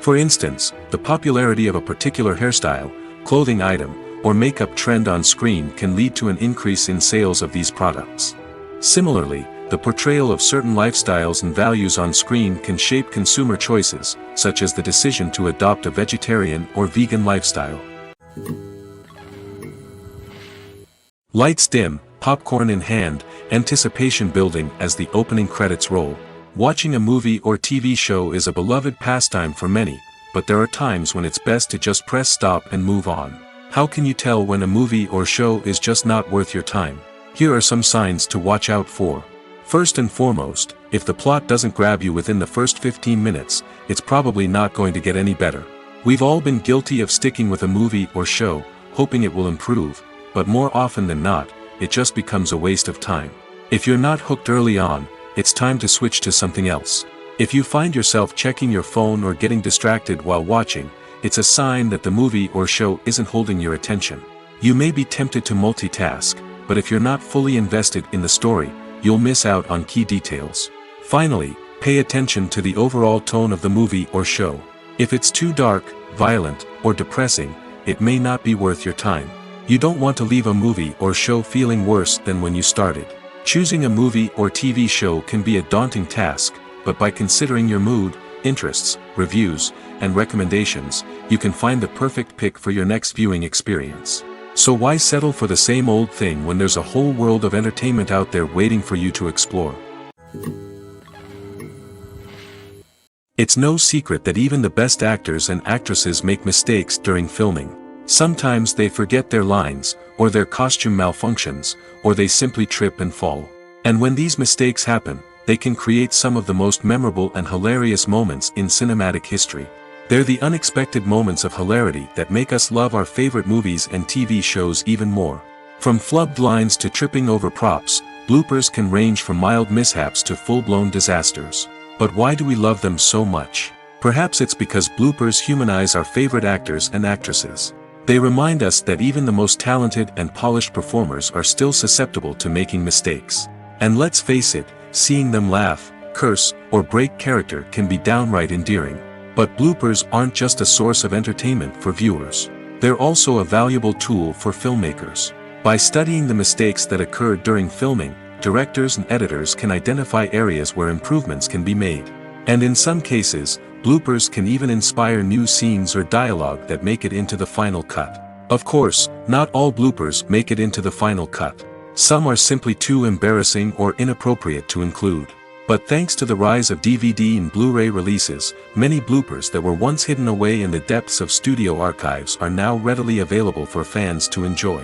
For instance, the popularity of a particular hairstyle, clothing item, or makeup trend on screen can lead to an increase in sales of these products. Similarly, the portrayal of certain lifestyles and values on screen can shape consumer choices, such as the decision to adopt a vegetarian or vegan lifestyle. Lights dim, popcorn in hand, anticipation building as the opening credits roll. Watching a movie or TV show is a beloved pastime for many, but there are times when it's best to just press stop and move on. How can you tell when a movie or show is just not worth your time? Here are some signs to watch out for. First and foremost, if the plot doesn't grab you within the first 15 minutes, it's probably not going to get any better. We've all been guilty of sticking with a movie or show, hoping it will improve, but more often than not, it just becomes a waste of time. If you're not hooked early on, it's time to switch to something else. If you find yourself checking your phone or getting distracted while watching, it's a sign that the movie or show isn't holding your attention. You may be tempted to multitask, but if you're not fully invested in the story, you'll miss out on key details. Finally, pay attention to the overall tone of the movie or show. If it's too dark, violent, or depressing, it may not be worth your time. You don't want to leave a movie or show feeling worse than when you started. Choosing a movie or TV show can be a daunting task, but by considering your mood, interests, reviews, and recommendations, you can find the perfect pick for your next viewing experience. So why settle for the same old thing when there's a whole world of entertainment out there waiting for you to explore? It's no secret that even the best actors and actresses make mistakes during filming. Sometimes they forget their lines, or their costume malfunctions, or they simply trip and fall. And when these mistakes happen, they can create some of the most memorable and hilarious moments in cinematic history. They're the unexpected moments of hilarity that make us love our favorite movies and TV shows even more. From flubbed lines to tripping over props, bloopers can range from mild mishaps to full-blown disasters. But why do we love them so much? Perhaps it's because bloopers humanize our favorite actors and actresses. They remind us that even the most talented and polished performers are still susceptible to making mistakes. And let's face it, seeing them laugh, curse, or break character can be downright endearing. But bloopers aren't just a source of entertainment for viewers. They're also a valuable tool for filmmakers. By studying the mistakes that occurred during filming, directors and editors can identify areas where improvements can be made. And in some cases, bloopers can even inspire new scenes or dialogue that make it into the final cut. Of course, not all bloopers make it into the final cut. Some are simply too embarrassing or inappropriate to include. But thanks to the rise of DVD and Blu-ray releases, many bloopers that were once hidden away in the depths of studio archives are now readily available for fans to enjoy.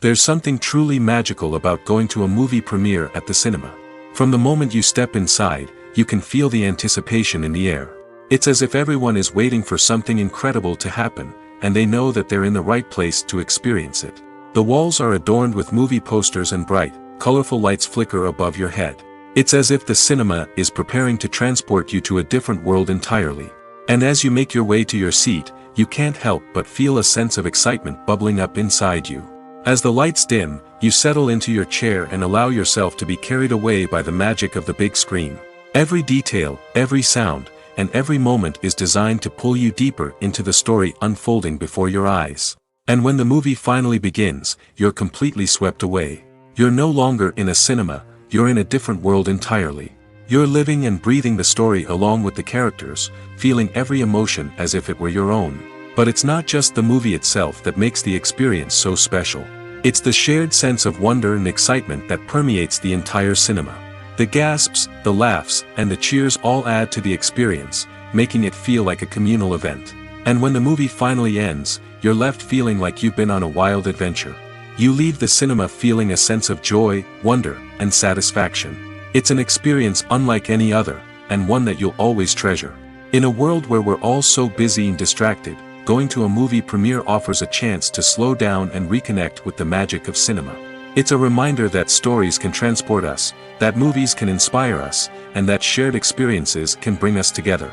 There's something truly magical about going to a movie premiere at the cinema. From the moment you step inside, you can feel the anticipation in the air. It's as if everyone is waiting for something incredible to happen, and they know that they're in the right place to experience it. The walls are adorned with movie posters and bright, colorful lights flicker above your head. It's as if the cinema is preparing to transport you to a different world entirely. And as you make your way to your seat, you can't help but feel a sense of excitement bubbling up inside you. As the lights dim, you settle into your chair and allow yourself to be carried away by the magic of the big screen. Every detail, every sound, and every moment is designed to pull you deeper into the story unfolding before your eyes. And when the movie finally begins, you're completely swept away. You're no longer in a cinema, you're in a different world entirely. You're living and breathing the story along with the characters, feeling every emotion as if it were your own. But it's not just the movie itself that makes the experience so special. It's the shared sense of wonder and excitement that permeates the entire cinema. The gasps, the laughs, and the cheers all add to the experience, making it feel like a communal event. And when the movie finally ends, you're left feeling like you've been on a wild adventure. You leave the cinema feeling a sense of joy, wonder, and satisfaction. It's an experience unlike any other, and one that you'll always treasure. In a world where we're all so busy and distracted, going to a movie premiere offers a chance to slow down and reconnect with the magic of cinema. It's a reminder that stories can transport us, that movies can inspire us, and that shared experiences can bring us together.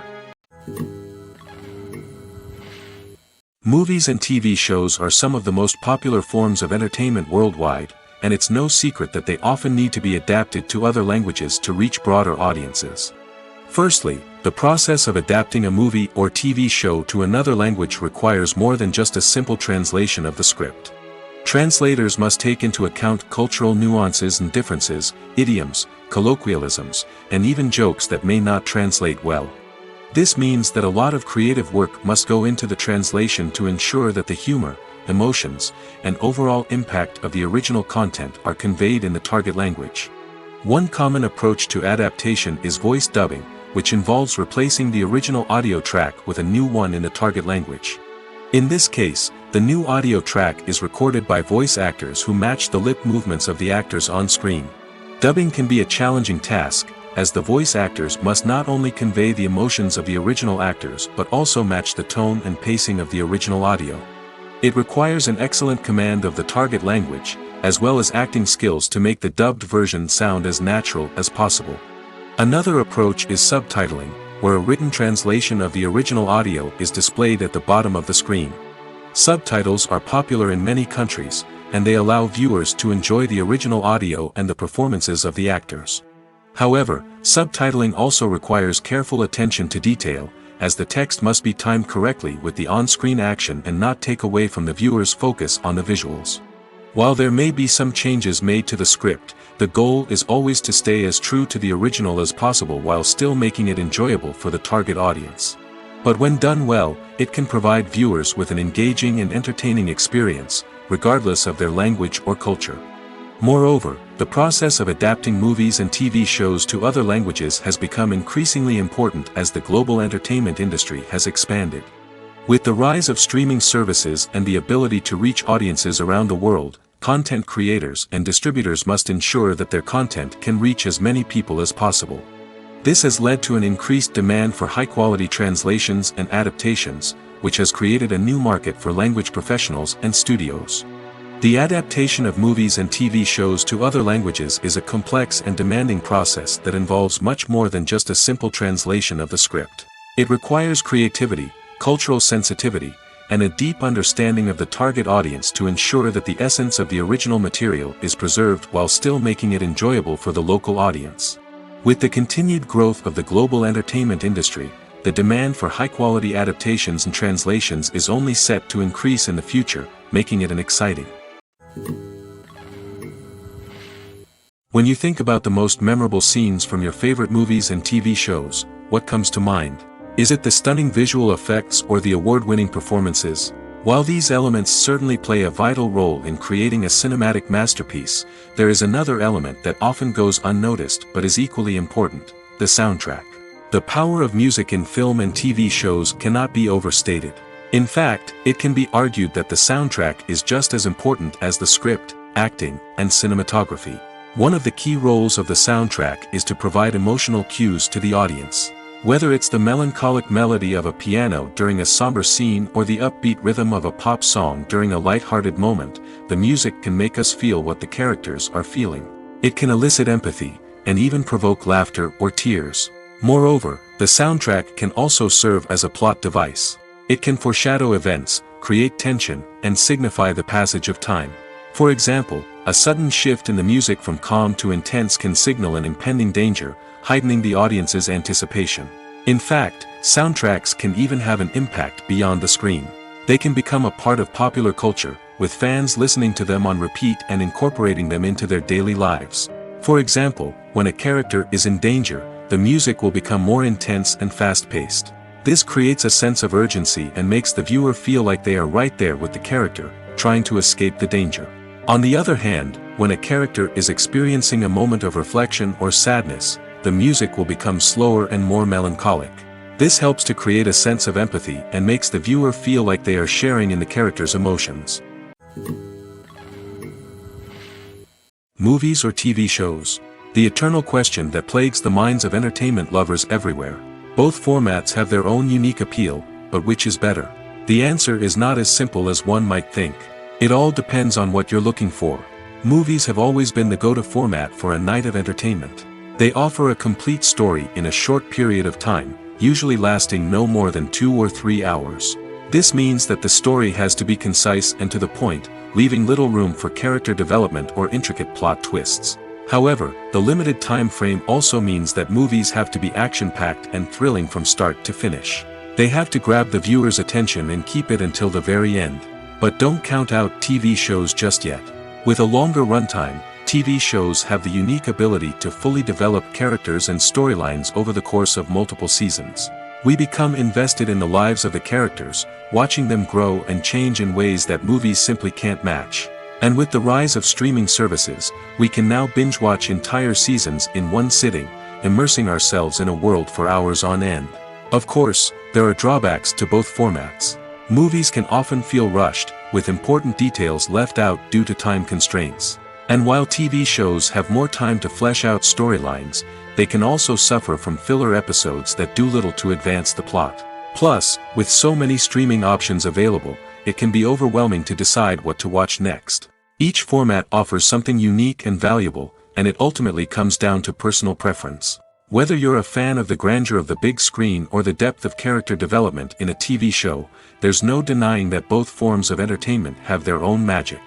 Movies and TV shows are some of the most popular forms of entertainment worldwide, and it's no secret that they often need to be adapted to other languages to reach broader audiences. Firstly, the process of adapting a movie or TV show to another language requires more than just a simple translation of the script. Translators must take into account cultural nuances and differences, idioms, colloquialisms, and even jokes that may not translate well. This means that a lot of creative work must go into the translation to ensure that the humor, emotions, and overall impact of the original content are conveyed in the target language. One common approach to adaptation is voice dubbing, which involves replacing the original audio track with a new one in the target language. In this case, the new audio track is recorded by voice actors who match the lip movements of the actors on screen. Dubbing can be a challenging task, as the voice actors must not only convey the emotions of the original actors but also match the tone and pacing of the original audio. It requires an excellent command of the target language, as well as acting skills to make the dubbed version sound as natural as possible. Another approach is subtitling, where a written translation of the original audio is displayed at the bottom of the screen. Subtitles are popular in many countries, and they allow viewers to enjoy the original audio and the performances of the actors. However, subtitling also requires careful attention to detail, as the text must be timed correctly with the on-screen action and not take away from the viewer's focus on the visuals. While there may be some changes made to the script, the goal is always to stay as true to the original as possible while still making it enjoyable for the target audience. But when done well, it can provide viewers with an engaging and entertaining experience, regardless of their language or culture. Moreover, the process of adapting movies and TV shows to other languages has become increasingly important as the global entertainment industry has expanded. With the rise of streaming services and the ability to reach audiences around the world, content creators and distributors must ensure that their content can reach as many people as possible. This has led to an increased demand for high-quality translations and adaptations, which has created a new market for language professionals and studios. The adaptation of movies and TV shows to other languages is a complex and demanding process that involves much more than just a simple translation of the script. It requires creativity, cultural sensitivity, and a deep understanding of the target audience to ensure that the essence of the original material is preserved while still making it enjoyable for the local audience. With the continued growth of the global entertainment industry, the demand for high-quality adaptations and translations is only set to increase in the future, making it an exciting. When you think about the most memorable scenes from your favorite movies and TV shows, what comes to mind? Is it the stunning visual effects or the award-winning performances? While these elements certainly play a vital role in creating a cinematic masterpiece, there is another element that often goes unnoticed but is equally important: the soundtrack. The power of music in film and TV shows cannot be overstated. In fact, it can be argued that the soundtrack is just as important as the script, acting, and cinematography. One of the key roles of the soundtrack is to provide emotional cues to the audience. Whether it's the melancholic melody of a piano during a somber scene or the upbeat rhythm of a pop song during a light-hearted moment, the music can make us feel what the characters are feeling. It can elicit empathy, and even provoke laughter or tears. Moreover, the soundtrack can also serve as a plot device. It can foreshadow events, create tension, and signify the passage of time. For example, a sudden shift in the music from calm to intense can signal an impending danger, heightening the audience's anticipation. In fact, soundtracks can even have an impact beyond the screen. They can become a part of popular culture, with fans listening to them on repeat and incorporating them into their daily lives. For example, when a character is in danger, the music will become more intense and fast-paced. This creates a sense of urgency and makes the viewer feel like they are right there with the character, trying to escape the danger. On the other hand, when a character is experiencing a moment of reflection or sadness, the music will become slower and more melancholic. This helps to create a sense of empathy and makes the viewer feel like they are sharing in the character's emotions. Movies or TV shows? The eternal question that plagues the minds of entertainment lovers everywhere. Both formats have their own unique appeal, but which is better? The answer is not as simple as one might think. It all depends on what you're looking for. Movies have always been the go-to format for a night of entertainment. They offer a complete story in a short period of time, usually lasting no more than 2 or 3 hours. This means that the story has to be concise and to the point, leaving little room for character development or intricate plot twists. However, the limited time frame also means that movies have to be action-packed and thrilling from start to finish. They have to grab the viewer's attention and keep it until the very end. But don't count out TV shows just yet. With a longer runtime, TV shows have the unique ability to fully develop characters and storylines over the course of multiple seasons. We become invested in the lives of the characters, watching them grow and change in ways that movies simply can't match. And with the rise of streaming services, we can now binge-watch entire seasons in one sitting, immersing ourselves in a world for hours on end. Of course, there are drawbacks to both formats. Movies can often feel rushed, with important details left out due to time constraints. And while TV shows have more time to flesh out storylines, they can also suffer from filler episodes that do little to advance the plot. Plus, with so many streaming options available, it can be overwhelming to decide what to watch next. Each format offers something unique and valuable, and it ultimately comes down to personal preference. Whether you're a fan of the grandeur of the big screen or the depth of character development in a TV show, there's no denying that both forms of entertainment have their own magic.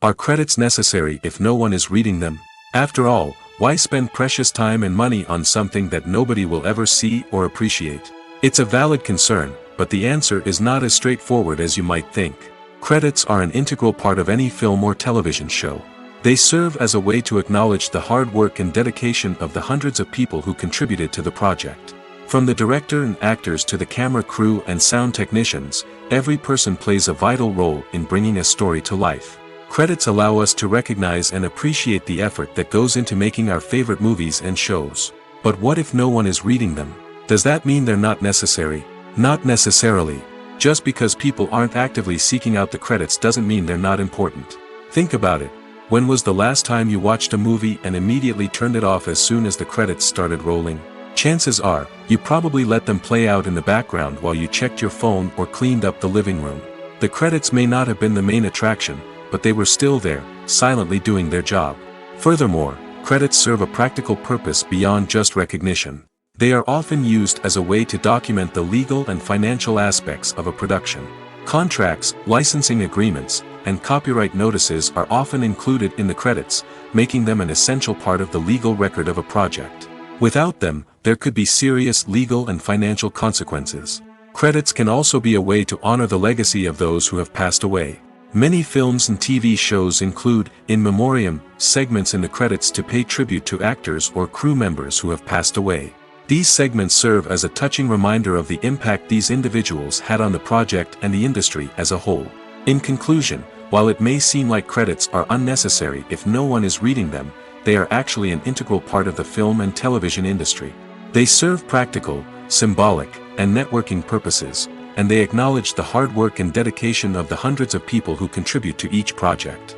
Are credits necessary if no one is reading them? After all, why spend precious time and money on something that nobody will ever see or appreciate? It's a valid concern, but the answer is not as straightforward as you might think. Credits are an integral part of any film or television show. They serve as a way to acknowledge the hard work and dedication of the hundreds of people who contributed to the project. From the director and actors to the camera crew and sound technicians, every person plays a vital role in bringing a story to life. Credits allow us to recognize and appreciate the effort that goes into making our favorite movies and shows. But what if no one is reading them? Does that mean they're not necessary? Not necessarily. Just because people aren't actively seeking out the credits doesn't mean they're not important. Think about it. When was the last time you watched a movie and immediately turned it off as soon as the credits started rolling? Chances are, you probably let them play out in the background while you checked your phone or cleaned up the living room. The credits may not have been the main attraction, but they were still there, silently doing their job. Furthermore, credits serve a practical purpose beyond just recognition. They are often used as a way to document the legal and financial aspects of a production. Contracts, licensing agreements, and copyright notices are often included in the credits, making them an essential part of the legal record of a project. Without them, there could be serious legal and financial consequences. Credits can also be a way to honor the legacy of those who have passed away. Many films and TV shows include, in memoriam, segments in the credits to pay tribute to actors or crew members who have passed away. These segments serve as a touching reminder of the impact these individuals had on the project and the industry as a whole. In conclusion, while it may seem like credits are unnecessary if no one is reading them, they are actually an integral part of the film and television industry. They serve practical, symbolic, and networking purposes, and they acknowledge the hard work and dedication of the hundreds of people who contribute to each project.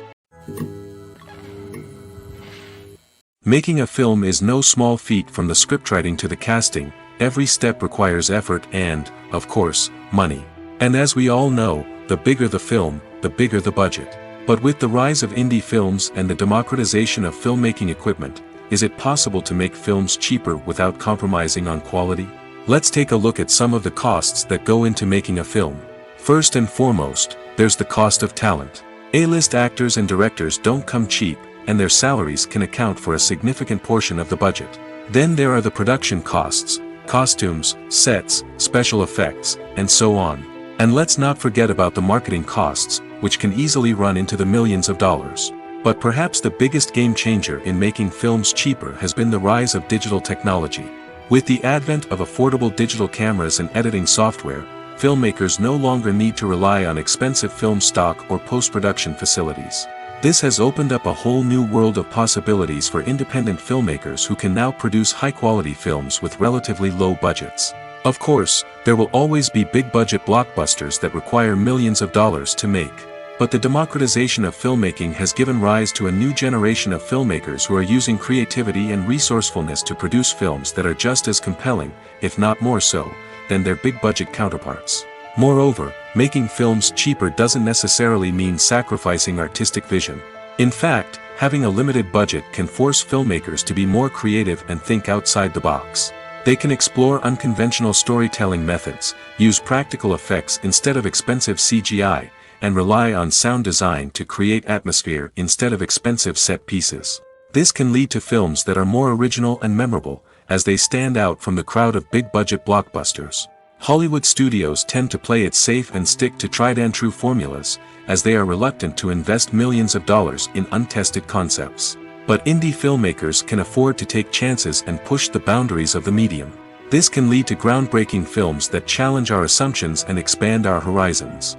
Making a film is no small feat. From the scriptwriting to the casting, every step requires effort and, of course, money. And as we all know, the bigger the film, the bigger the budget. But with the rise of indie films and the democratization of filmmaking equipment, is it possible to make films cheaper without compromising on quality? Let's take a look at some of the costs that go into making a film. First and foremost, there's the cost of talent. A-list actors and directors don't come cheap, and their salaries can account for a significant portion of the budget. Then there are the production costs, costumes, sets, special effects, and so on. And let's not forget about the marketing costs, which can easily run into the millions of dollars. But perhaps the biggest game changer in making films cheaper has been the rise of digital technology. With the advent of affordable digital cameras and editing software, filmmakers no longer need to rely on expensive film stock or post-production facilities. This has opened up a whole new world of possibilities for independent filmmakers who can now produce high-quality films with relatively low budgets. Of course, there will always be big-budget blockbusters that require millions of dollars to make. But the democratization of filmmaking has given rise to a new generation of filmmakers who are using creativity and resourcefulness to produce films that are just as compelling, if not more so, than their big-budget counterparts. Moreover, making films cheaper doesn't necessarily mean sacrificing artistic vision. In fact, having a limited budget can force filmmakers to be more creative and think outside the box. They can explore unconventional storytelling methods, use practical effects instead of expensive CGI, and rely on sound design to create atmosphere instead of expensive set pieces. This can lead to films that are more original and memorable, as they stand out from the crowd of big-budget blockbusters. Hollywood studios tend to play it safe and stick to tried-and-true formulas, as they are reluctant to invest millions of dollars in untested concepts. But indie filmmakers can afford to take chances and push the boundaries of the medium. This can lead to groundbreaking films that challenge our assumptions and expand our horizons.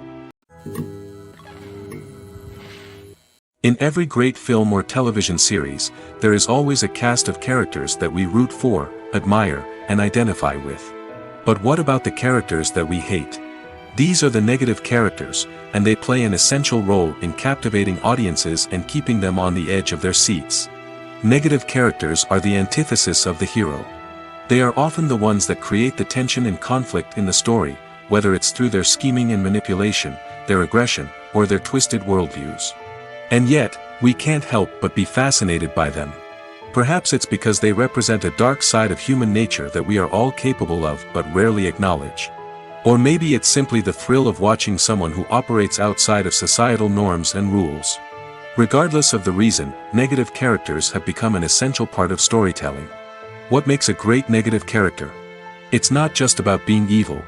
In every great film or television series, there is always a cast of characters that we root for, admire, and identify with. But what about the characters that we hate? These are the negative characters, and they play an essential role in captivating audiences and keeping them on the edge of their seats. Negative characters are the antithesis of the hero. They are often the ones that create the tension and conflict in the story, whether it's through their scheming and manipulation, their aggression, or their twisted worldviews. And yet, we can't help but be fascinated by them. Perhaps it's because they represent a dark side of human nature that we are all capable of but rarely acknowledge. Or maybe it's simply the thrill of watching someone who operates outside of societal norms and rules. Regardless of the reason, negative characters have become an essential part of storytelling. What makes a great negative character? It's not just about being evil.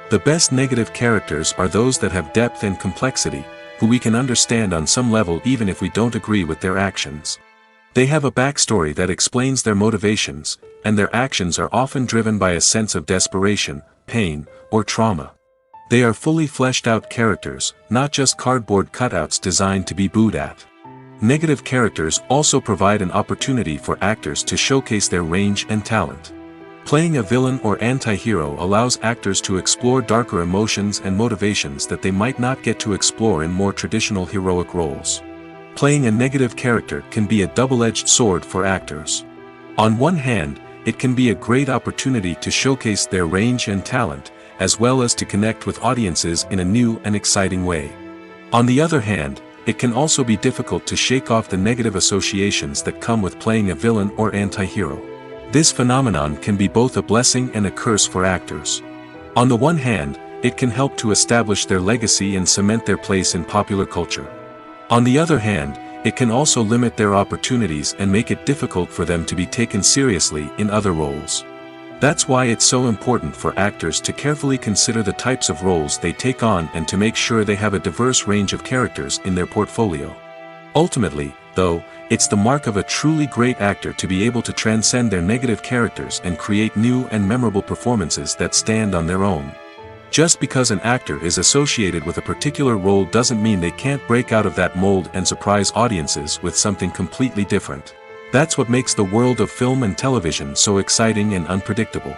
The best negative characters are those that have depth and complexity, who we can understand on some level even if we don't agree with their actions. They have a backstory that explains their motivations, and their actions are often driven by a sense of desperation, pain, or trauma. They are fully fleshed out characters, not just cardboard cutouts designed to be booed at. Negative characters also provide an opportunity for actors to showcase their range and talent. Playing a villain or anti-hero allows actors to explore darker emotions and motivations that they might not get to explore in more traditional heroic roles. Playing a negative character can be a double-edged sword for actors. On one hand, it can be a great opportunity to showcase their range and talent, as well as to connect with audiences in a new and exciting way. On the other hand, it can also be difficult to shake off the negative associations that come with playing a villain or anti-hero. This phenomenon can be both a blessing and a curse for actors. On the one hand, it can help to establish their legacy and cement their place in popular culture. On the other hand, it can also limit their opportunities and make it difficult for them to be taken seriously in other roles. That's why it's so important for actors to carefully consider the types of roles they take on and to make sure they have a diverse range of characters in their portfolio. Ultimately, though, it's the mark of a truly great actor to be able to transcend their negative characters and create new and memorable performances that stand on their own. Just because an actor is associated with a particular role doesn't mean they can't break out of that mold and surprise audiences with something completely different. That's what makes the world of film and television so exciting and unpredictable.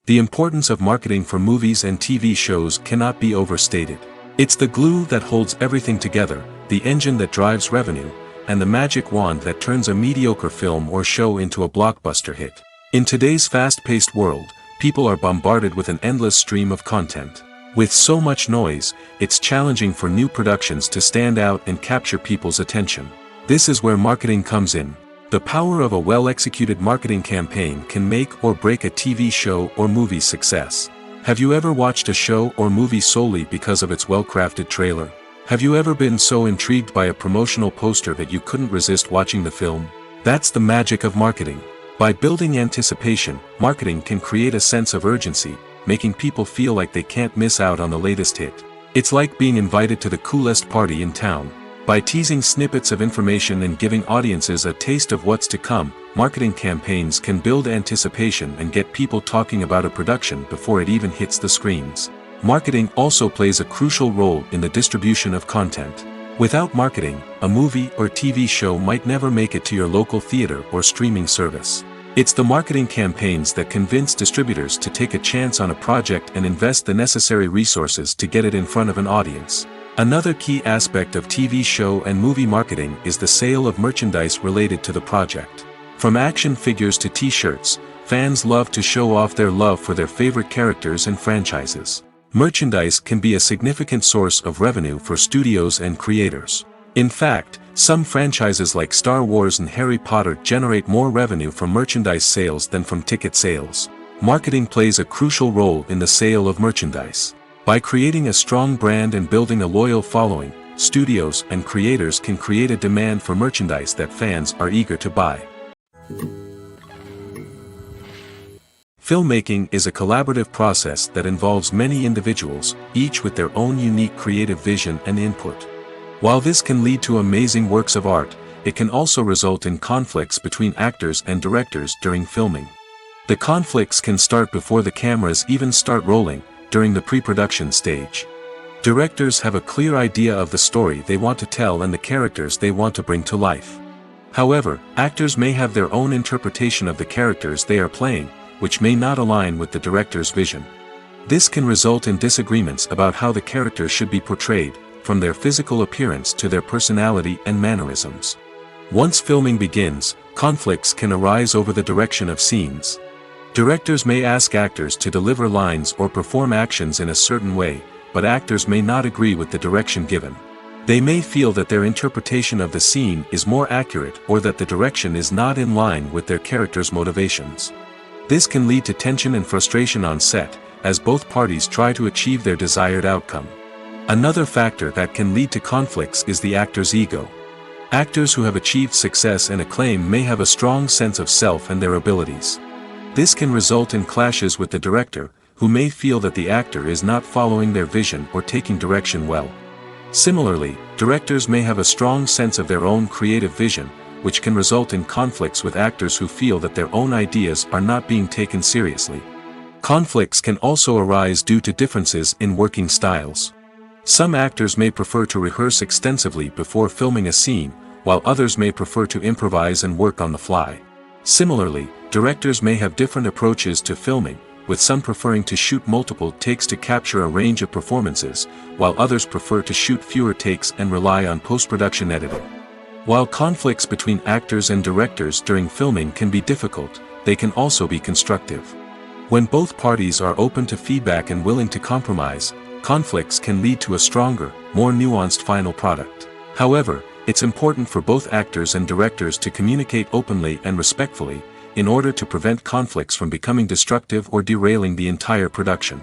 The importance of marketing for movies and TV shows cannot be overstated. It's the glue that holds everything together, the engine that drives revenue, and the magic wand that turns a mediocre film or show into a blockbuster hit. In today's fast-paced world, people are bombarded with an endless stream of content. With so much noise, it's challenging for new productions to stand out and capture people's attention. This is where marketing comes in. The power of a well-executed marketing campaign can make or break a TV show or movie's success. Have you ever watched a show or movie solely because of its well-crafted trailer? Have you ever been so intrigued by a promotional poster that you couldn't resist watching the film? That's the magic of marketing. By building anticipation, marketing can create a sense of urgency, making people feel like they can't miss out on the latest hit. It's like being invited to the coolest party in town. By teasing snippets of information and giving audiences a taste of what's to come, marketing campaigns can build anticipation and get people talking about a production before it even hits the screens. Marketing also plays a crucial role in the distribution of content. Without marketing, a movie or TV show might never make it to your local theater or streaming service. It's the marketing campaigns that convince distributors to take a chance on a project and invest the necessary resources to get it in front of an audience. Another key aspect of TV show and movie marketing is the sale of merchandise related to the project. From action figures to t-shirts, fans love to show off their love for their favorite characters and franchises. Merchandise can be a significant source of revenue for studios and creators. In fact, Some franchises like Star Wars and Harry Potter generate more revenue from merchandise sales than from ticket sales. Marketing plays a crucial role in the sale of merchandise. By creating a strong brand and building a loyal following, studios and creators can create a demand for merchandise that fans are eager to buy. Filmmaking is a collaborative process that involves many individuals, each with their own unique creative vision and input. While this can lead to amazing works of art, it can also result in conflicts between actors and directors during filming. The conflicts can start before the cameras even start rolling, during the pre-production stage. Directors have a clear idea of the story they want to tell and the characters they want to bring to life. However, actors may have their own interpretation of the characters they are playing, which may not align with the director's vision. This can result in disagreements about how the characters should be portrayed, from their physical appearance to their personality and mannerisms. Once filming begins, conflicts can arise over the direction of scenes. Directors may ask actors to deliver lines or perform actions in a certain way, but actors may not agree with the direction given. They may feel that their interpretation of the scene is more accurate or that the direction is not in line with their character's motivations. This can lead to tension and frustration on set, as both parties try to achieve their desired outcome. Another factor that can lead to conflicts is the actor's ego. Actors who have achieved success and acclaim may have a strong sense of self and their abilities. This can result in clashes with the director, who may feel that the actor is not following their vision or taking direction well. Similarly, directors may have a strong sense of their own creative vision, which can result in conflicts with actors who feel that their own ideas are not being taken seriously. Conflicts can also arise due to differences in working styles. Some actors may prefer to rehearse extensively before filming a scene, while others may prefer to improvise and work on the fly. Similarly, directors may have different approaches to filming, with some preferring to shoot multiple takes to capture a range of performances, while others prefer to shoot fewer takes and rely on post-production editing. While conflicts between actors and directors during filming can be difficult, they can also be constructive. When both parties are open to feedback and willing to compromise, conflicts can lead to a stronger, more nuanced final product. However, it's important for both actors and directors to communicate openly and respectfully, in order to prevent conflicts from becoming destructive or derailing the entire production.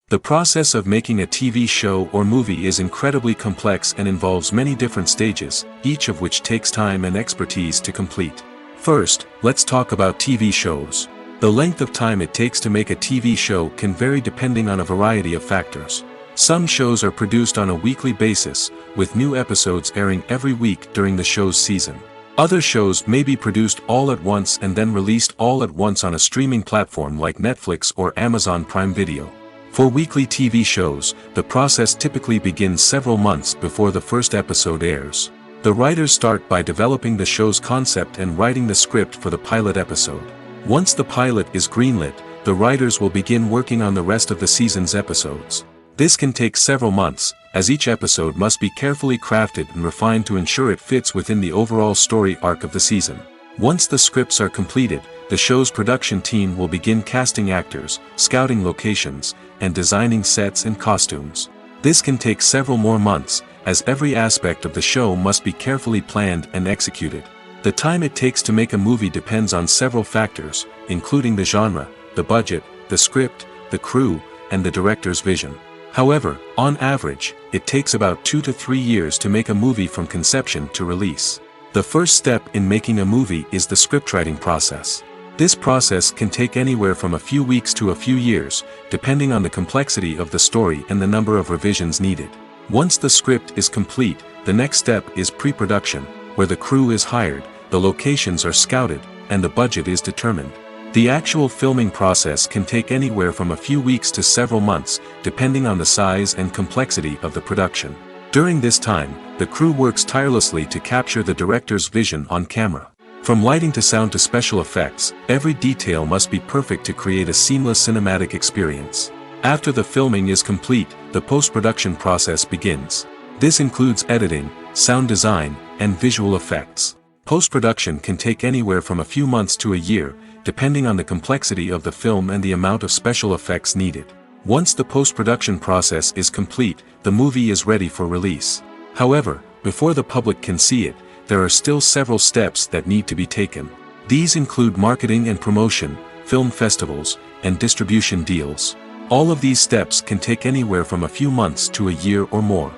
The process of making a TV show or movie is incredibly complex and involves many different stages, each of which takes time and expertise to complete. First, let's talk about TV shows. The length of time it takes to make a TV show can vary depending on a variety of factors. Some shows are produced on a weekly basis, with new episodes airing every week during the show's season. Other shows may be produced all at once and then released all at once on a streaming platform like Netflix or Amazon Prime Video. For weekly TV shows, the process typically begins several months before the first episode airs. The writers start by developing the show's concept and writing the script for the pilot episode. Once the pilot is greenlit, the writers will begin working on the rest of the season's episodes. This can take several months, as each episode must be carefully crafted and refined to ensure it fits within the overall story arc of the season. Once the scripts are completed, the show's production team will begin casting actors, scouting locations, and designing sets and costumes. This can take several more months, as every aspect of the show must be carefully planned and executed. The time it takes to make a movie depends on several factors, including the genre, the budget, the script, the crew, and the director's vision. However, on average, it takes about 2 to 3 years to make a movie from conception to release. The first step in making a movie is the scriptwriting process. This process can take anywhere from a few weeks to a few years, depending on the complexity of the story and the number of revisions needed. Once the script is complete, the next step is pre-production, where the crew is hired, the locations are scouted, and the budget is determined. The actual filming process can take anywhere from a few weeks to several months, depending on the size and complexity of the production. During this time, the crew works tirelessly to capture the director's vision on camera. From lighting to sound to special effects, every detail must be perfect to create a seamless cinematic experience. After the filming is complete, the post-production process begins. This includes editing, sound design, and visual effects. Post-production can take anywhere from a few months to a year, depending on the complexity of the film and the amount of special effects needed. Once the post-production process is complete, the movie is ready for release. However, before the public can see it, there are still several steps that need to be taken. These include marketing and promotion, film festivals, and distribution deals. All of these steps can take anywhere from a few months to a year or more.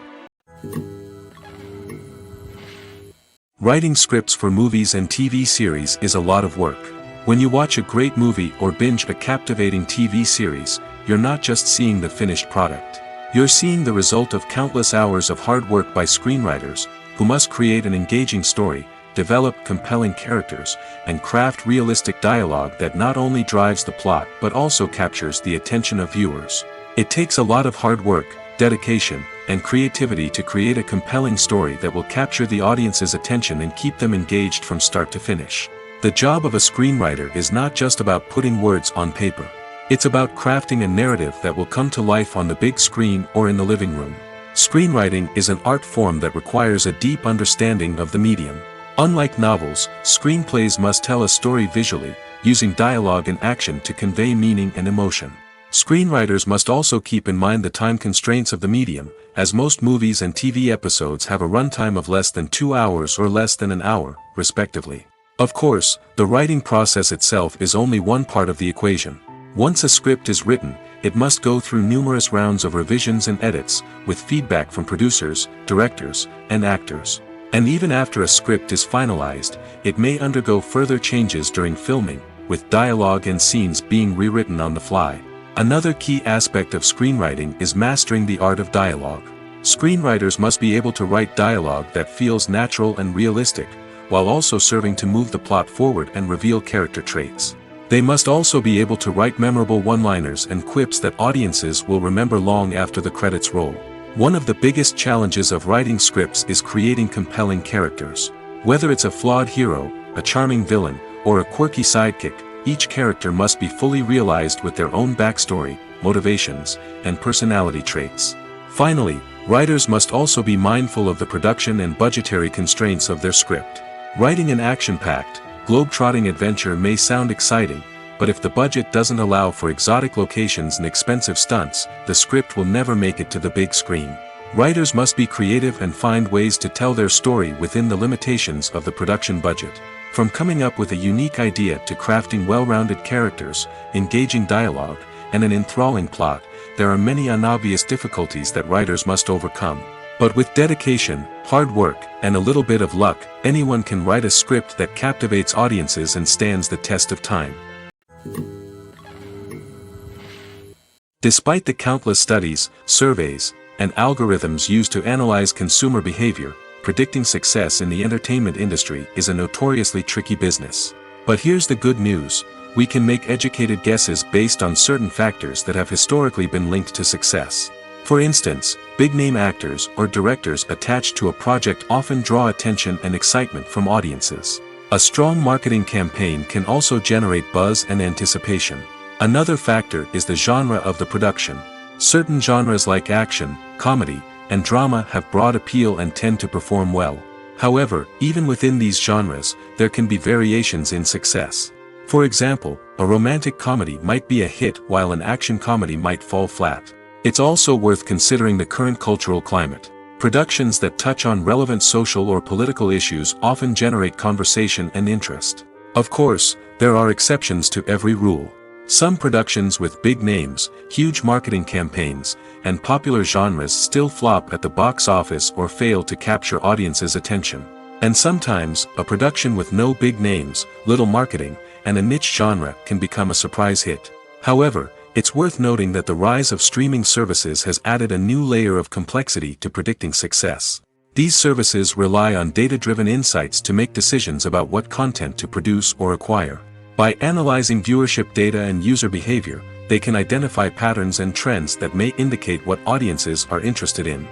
Writing scripts for movies and TV series is a lot of work. When you watch a great movie or binge a captivating TV series, you're not just seeing the finished product. You're seeing the result of countless hours of hard work by screenwriters, who must create an engaging story, develop compelling characters, and craft realistic dialogue that not only drives the plot but also captures the attention of viewers. It takes a lot of hard work, dedication, and creativity to create a compelling story that will capture the audience's attention and keep them engaged from start to finish. The job of a screenwriter is not just about putting words on paper. It's about crafting a narrative that will come to life on the big screen or in the living room. Screenwriting is an art form that requires a deep understanding of the medium. Unlike novels, screenplays must tell a story visually, using dialogue and action to convey meaning and emotion. Screenwriters must also keep in mind the time constraints of the medium, as most movies and TV episodes have a runtime of less than 2 hours or less than an hour, respectively. Of course, the writing process itself is only one part of the equation. Once a script is written, it must go through numerous rounds of revisions and edits, with feedback from producers, directors, and actors. And even after a script is finalized, it may undergo further changes during filming, with dialogue and scenes being rewritten on the fly. Another key aspect of screenwriting is mastering the art of dialogue. Screenwriters must be able to write dialogue that feels natural and realistic, while also serving to move the plot forward and reveal character traits. They must also be able to write memorable one-liners and quips that audiences will remember long after the credits roll. One of the biggest challenges of writing scripts is creating compelling characters. Whether it's a flawed hero, a charming villain, or a quirky sidekick, each character must be fully realized with their own backstory, motivations, and personality traits. Finally, writers must also be mindful of the production and budgetary constraints of their script. Writing an action-packed, globe-trotting adventure may sound exciting, but if the budget doesn't allow for exotic locations and expensive stunts, the script will never make it to the big screen. Writers must be creative and find ways to tell their story within the limitations of the production budget. From coming up with a unique idea to crafting well-rounded characters, engaging dialogue, and an enthralling plot, there are many unobvious difficulties that writers must overcome. But with dedication, hard work, and a little bit of luck, anyone can write a script that captivates audiences and stands the test of time. Despite the countless studies, surveys, and algorithms used to analyze consumer behavior, predicting success in the entertainment industry is a notoriously tricky business. But here's the good news: we can make educated guesses based on certain factors that have historically been linked to success. For instance, big-name actors or directors attached to a project often draw attention and excitement from audiences. A strong marketing campaign can also generate buzz and anticipation. Another factor is the genre of the production. Certain genres like action, comedy, and drama have broad appeal and tend to perform well. However, even within these genres, there can be variations in success. For example, a romantic comedy might be a hit while an action comedy might fall flat. It's also worth considering the current cultural climate. Productions that touch on relevant social or political issues often generate conversation and interest. Of course, there are exceptions to every rule. Some productions with big names, huge marketing campaigns, and popular genres still flop at the box office or fail to capture audiences' attention. And sometimes, a production with no big names, little marketing, and a niche genre can become a surprise hit. However, it's worth noting that the rise of streaming services has added a new layer of complexity to predicting success. These services rely on data-driven insights to make decisions about what content to produce or acquire. By analyzing viewership data and user behavior, they can identify patterns and trends that may indicate what audiences are interested in.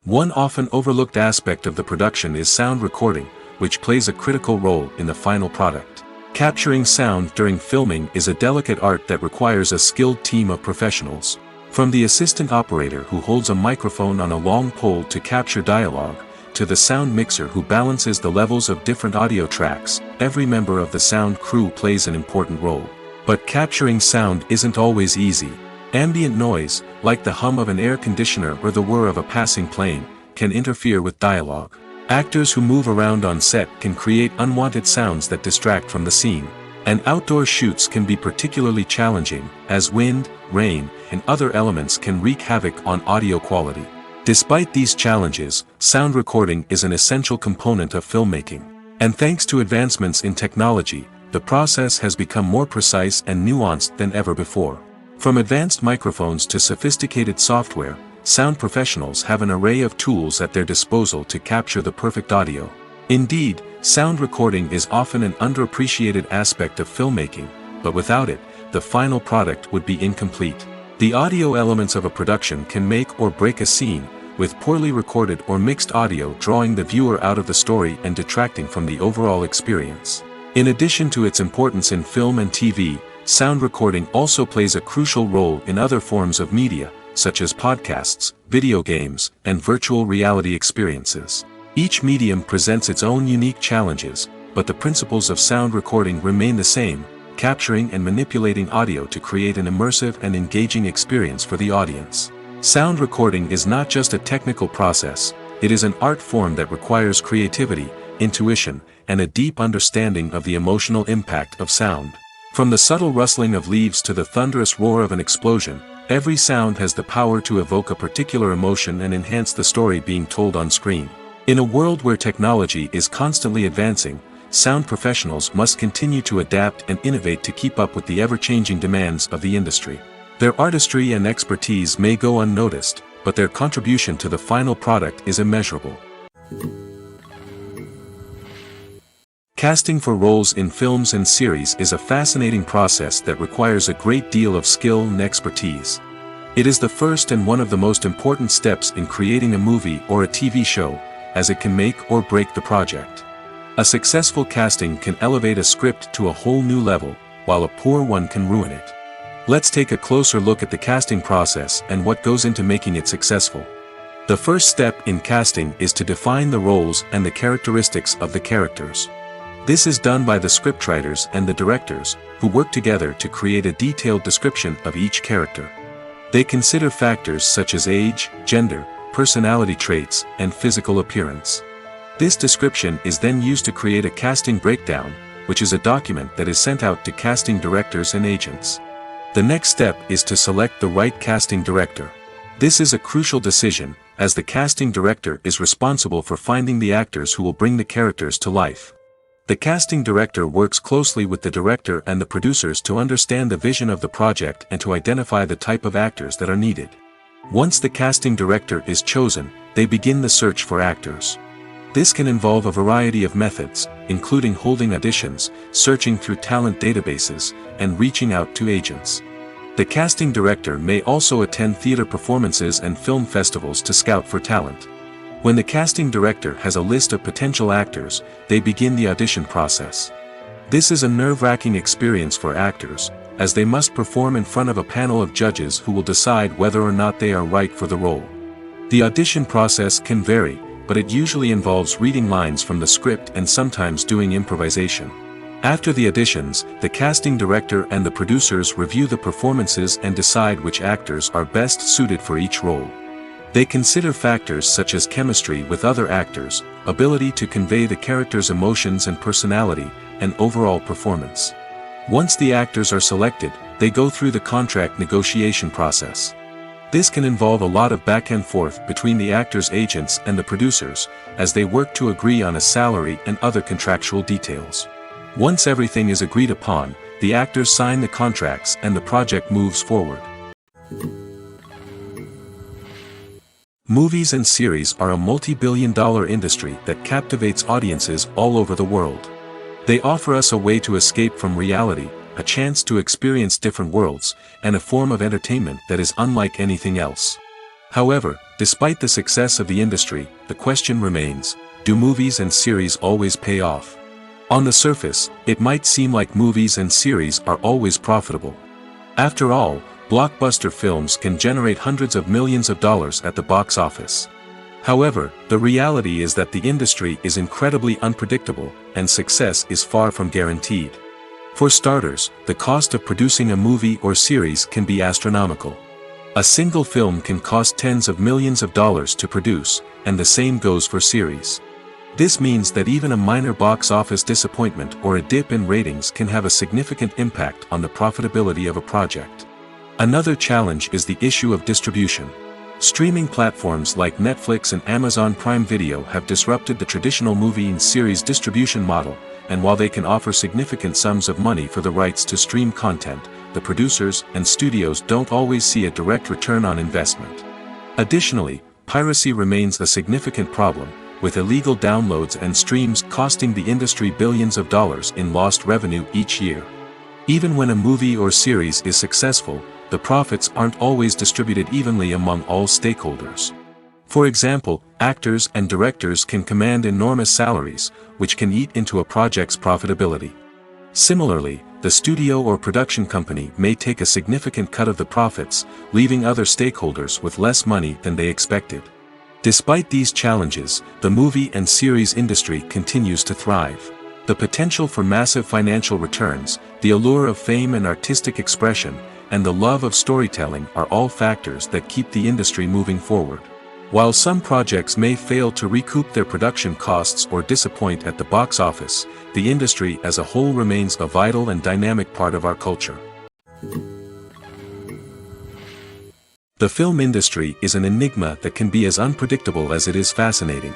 One often overlooked aspect of the production is sound recording, which plays a critical role in the final product. Capturing sound during filming is a delicate art that requires a skilled team of professionals. From the assistant operator who holds a microphone on a long pole to capture dialogue, to the sound mixer who balances the levels of different audio tracks, every member of the sound crew plays an important role. But capturing sound isn't always easy. Ambient noise, like the hum of an air conditioner or the whir of a passing plane, can interfere with dialogue. Actors who move around on set can create unwanted sounds that distract from the scene. And outdoor shoots can be particularly challenging, as wind, rain, and other elements can wreak havoc on audio quality. Despite these challenges, sound recording is an essential component of filmmaking. And thanks to advancements in technology, the process has become more precise and nuanced than ever before. From advanced microphones to sophisticated software, sound professionals have an array of tools at their disposal to capture the perfect audio. Indeed, sound recording is often an underappreciated aspect of filmmaking, but without it, the final product would be incomplete. The audio elements of a production can make or break a scene, with poorly recorded or mixed audio drawing the viewer out of the story and detracting from the overall experience. In addition to its importance in film and TV, sound recording also plays a crucial role in other forms of media, such as podcasts, video games, and virtual reality experiences. Each medium presents its own unique challenges, but the principles of sound recording remain the same, capturing and manipulating audio to create an immersive and engaging experience for the audience. Sound recording is not just a technical process, it is an art form that requires creativity, intuition, and a deep understanding of the emotional impact of sound. From the subtle rustling of leaves to the thunderous roar of an explosion, every sound has the power to evoke a particular emotion and enhance the story being told on screen. In a world where technology is constantly advancing, sound professionals must continue to adapt and innovate to keep up with the ever-changing demands of the industry. Their artistry and expertise may go unnoticed, but their contribution to the final product is immeasurable. Casting for roles in films and series is a fascinating process that requires a great deal of skill and expertise. It is the first and one of the most important steps in creating a movie or a TV show, as it can make or break the project. A successful casting can elevate a script to a whole new level, while a poor one can ruin it. Let's take a closer look at the casting process and what goes into making it successful. The first step in casting is to define the roles and the characteristics of the characters. This is done by the scriptwriters and the directors, who work together to create a detailed description of each character. They consider factors such as age, gender, personality traits, and physical appearance. This description is then used to create a casting breakdown, which is a document that is sent out to casting directors and agents. The next step is to select the right casting director. This is a crucial decision, as the casting director is responsible for finding the actors who will bring the characters to life. The casting director works closely with the director and the producers to understand the vision of the project and to identify the type of actors that are needed. Once the casting director is chosen, they begin the search for actors. This can involve a variety of methods, including holding auditions, searching through talent databases, and reaching out to agents. The casting director may also attend theater performances and film festivals to scout for talent. When the casting director has a list of potential actors, they begin the audition process. This is a nerve-wracking experience for actors, as they must perform in front of a panel of judges who will decide whether or not they are right for the role. The audition process can vary, but it usually involves reading lines from the script and sometimes doing improvisation. After the auditions, the casting director and the producers review the performances and decide which actors are best suited for each role. They consider factors such as chemistry with other actors, ability to convey the character's emotions and personality, and overall performance. Once the actors are selected, they go through the contract negotiation process. This can involve a lot of back and forth between the actors' agents and the producers, as they work to agree on a salary and other contractual details. Once everything is agreed upon, the actors sign the contracts and the project moves forward. Movies and series are a multi-billion-dollar industry that captivates audiences all over the world. They offer us a way to escape from reality, a chance to experience different worlds, and a form of entertainment that is unlike anything else. However, despite the success of the industry, the question remains, do movies and series always pay off? On the surface, it might seem like movies and series are always profitable. After all, blockbuster films can generate hundreds of millions of dollars at the box office. However, the reality is that the industry is incredibly unpredictable, and success is far from guaranteed. For starters, the cost of producing a movie or series can be astronomical. A single film can cost tens of millions of dollars to produce, and the same goes for series. This means that even a minor box office disappointment or a dip in ratings can have a significant impact on the profitability of a project. Another challenge is the issue of distribution. Streaming platforms like Netflix and Amazon Prime Video have disrupted the traditional movie and series distribution model, and while they can offer significant sums of money for the rights to stream content, the producers and studios don't always see a direct return on investment. Additionally, piracy remains a significant problem, with illegal downloads and streams costing the industry billions of dollars in lost revenue each year. Even when a movie or series is successful, the profits aren't always distributed evenly among all stakeholders. For example, actors and directors can command enormous salaries, which can eat into a project's profitability. Similarly, the studio or production company may take a significant cut of the profits, leaving other stakeholders with less money than they expected. Despite these challenges, the movie and series industry continues to thrive. The potential for massive financial returns, the allure of fame and artistic expression, and the love of storytelling are all factors that keep the industry moving forward. While some projects may fail to recoup their production costs or disappoint at the box office, the industry as a whole remains a vital and dynamic part of our culture. The film industry is an enigma that can be as unpredictable as it is fascinating.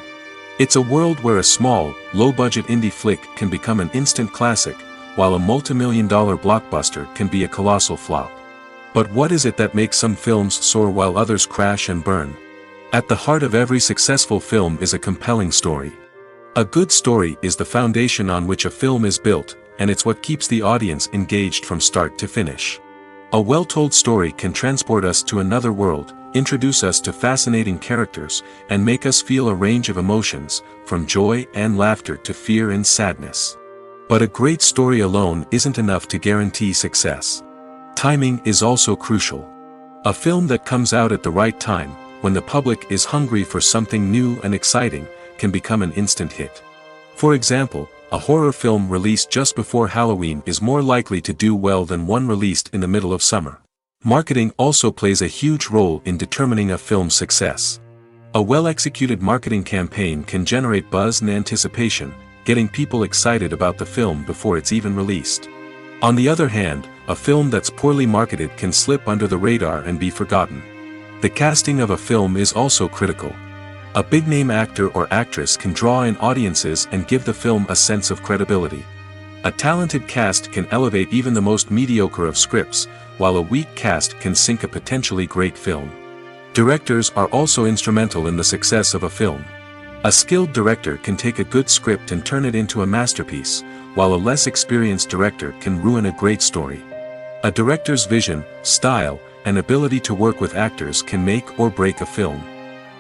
It's a world where a small, low-budget indie flick can become an instant classic, while a multi-million-dollar blockbuster can be a colossal flop. But what is it that makes some films soar while others crash and burn? At the heart of every successful film is a compelling story. A good story is the foundation on which a film is built, and it's what keeps the audience engaged from start to finish. A well-told story can transport us to another world, introduce us to fascinating characters, and make us feel a range of emotions, from joy and laughter to fear and sadness. But a great story alone isn't enough to guarantee success. Timing is also crucial. A film that comes out at the right time, when the public is hungry for something new and exciting, can become an instant hit. For example, a horror film released just before Halloween is more likely to do well than one released in the middle of summer. Marketing also plays a huge role in determining a film's success. A well-executed marketing campaign can generate buzz and anticipation, getting people excited about the film before it's even released. On the other hand, a film that's poorly marketed can slip under the radar and be forgotten. The casting of a film is also critical. A big-name actor or actress can draw in audiences and give the film a sense of credibility. A talented cast can elevate even the most mediocre of scripts, while a weak cast can sink a potentially great film. Directors are also instrumental in the success of a film. A skilled director can take a good script and turn it into a masterpiece, while a less experienced director can ruin a great story. A director's vision, style, and ability to work with actors can make or break a film.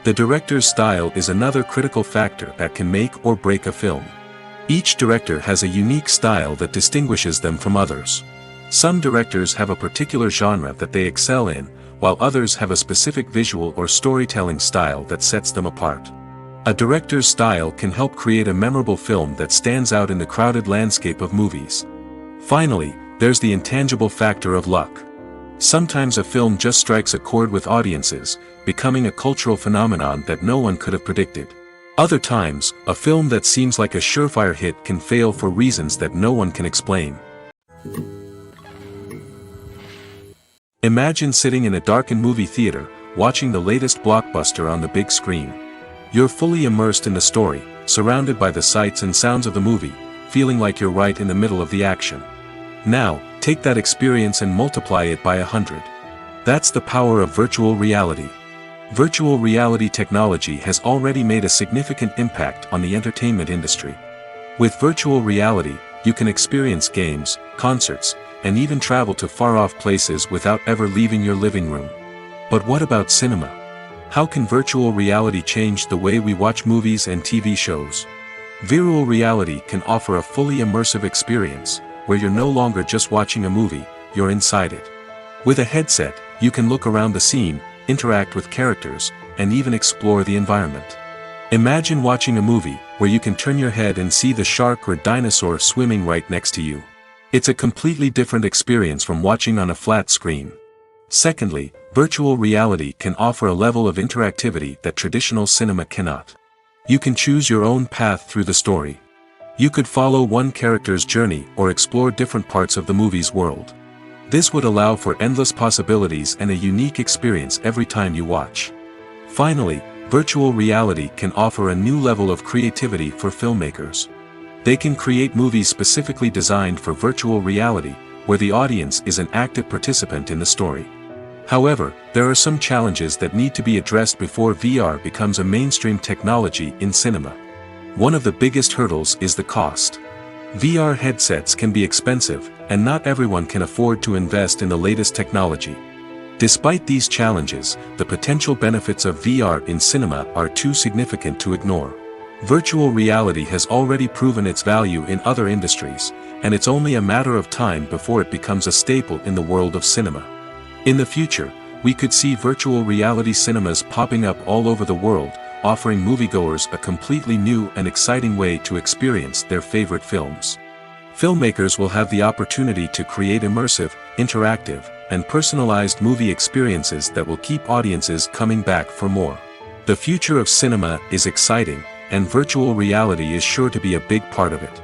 The director's style is another critical factor that can make or break a film. Each director has a unique style that distinguishes them from others. Some directors have a particular genre that they excel in, while others have a specific visual or storytelling style that sets them apart. A director's style can help create a memorable film that stands out in the crowded landscape of movies. Finally, there's the intangible factor of luck. Sometimes a film just strikes a chord with audiences, becoming a cultural phenomenon that no one could have predicted. Other times, a film that seems like a surefire hit can fail for reasons that no one can explain. Imagine sitting in a darkened movie theater, watching the latest blockbuster on the big screen. You're fully immersed in the story, surrounded by the sights and sounds of the movie, feeling like you're right in the middle of the action. Now, take that experience and multiply it by 100. That's the power of virtual reality. Virtual reality technology has already made a significant impact on the entertainment industry. With virtual reality, you can experience games, concerts, and even travel to far-off places without ever leaving your living room. But what about cinema? How can virtual reality change the way we watch movies and TV shows? Virtual reality can offer a fully immersive experience, where you're no longer just watching a movie, you're inside it. With a headset, you can look around the scene, interact with characters, and even explore the environment. Imagine watching a movie where you can turn your head and see the shark or dinosaur swimming right next to you. It's a completely different experience from watching on a flat screen. Secondly, virtual reality can offer a level of interactivity that traditional cinema cannot. You can choose your own path through the story. You could follow one character's journey or explore different parts of the movie's world. This would allow for endless possibilities and a unique experience every time you watch. Finally, virtual reality can offer a new level of creativity for filmmakers. They can create movies specifically designed for virtual reality, where the audience is an active participant in the story. However, there are some challenges that need to be addressed before VR becomes a mainstream technology in cinema. One of the biggest hurdles is the cost. VR headsets can be expensive, and not everyone can afford to invest in the latest technology. Despite these challenges, the potential benefits of VR in cinema are too significant to ignore. Virtual reality has already proven its value in other industries, and it's only a matter of time before it becomes a staple in the world of cinema. In the future, we could see virtual reality cinemas popping up all over the world, offering moviegoers a completely new and exciting way to experience their favorite films. Filmmakers will have the opportunity to create immersive, interactive, and personalized movie experiences that will keep audiences coming back for more. The future of cinema is exciting, and virtual reality is sure to be a big part of it.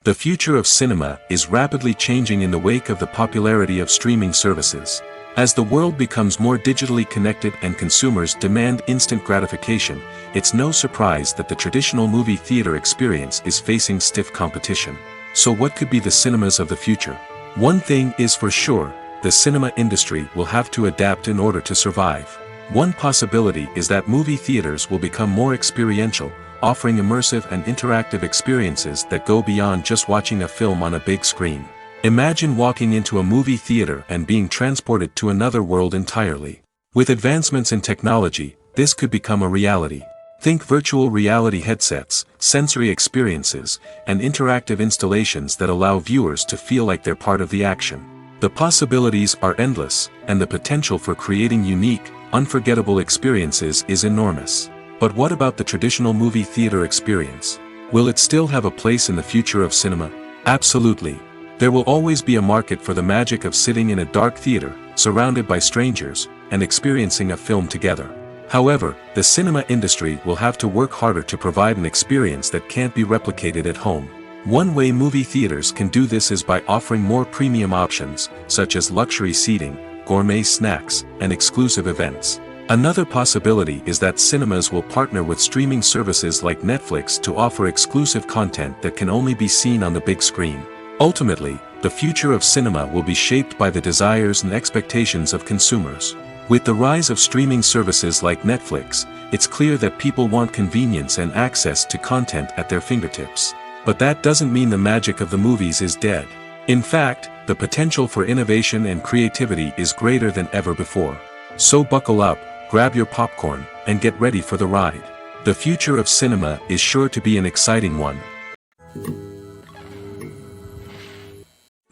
The future of cinema is rapidly changing in the wake of the popularity of streaming services. As the world becomes more digitally connected and consumers demand instant gratification, it's no surprise that the traditional movie theater experience is facing stiff competition. So what could be the cinemas of the future? One thing is for sure, the cinema industry will have to adapt in order to survive. One possibility is that movie theaters will become more experiential, offering immersive and interactive experiences that go beyond just watching a film on a big screen. Imagine walking into a movie theater and being transported to another world entirely. With advancements in technology, this could become a reality. Think virtual reality headsets, sensory experiences, and interactive installations that allow viewers to feel like they're part of the action. The possibilities are endless, and the potential for creating unique, unforgettable experiences is enormous. But what about the traditional movie theater experience? Will it still have a place in the future of cinema? Absolutely. There will always be a market for the magic of sitting in a dark theater, surrounded by strangers, and experiencing a film together. However, the cinema industry will have to work harder to provide an experience that can't be replicated at home. One way movie theaters can do this is by offering more premium options, such as luxury seating, gourmet snacks, and exclusive events. Another possibility is that cinemas will partner with streaming services like Netflix to offer exclusive content that can only be seen on the big screen. Ultimately, the future of cinema will be shaped by the desires and expectations of consumers. With the rise of streaming services like Netflix, it's clear that people want convenience and access to content at their fingertips. But that doesn't mean the magic of the movies is dead. In fact, the potential for innovation and creativity is greater than ever before. So buckle up, grab your popcorn, and get ready for the ride. The future of cinema is sure to be an exciting one.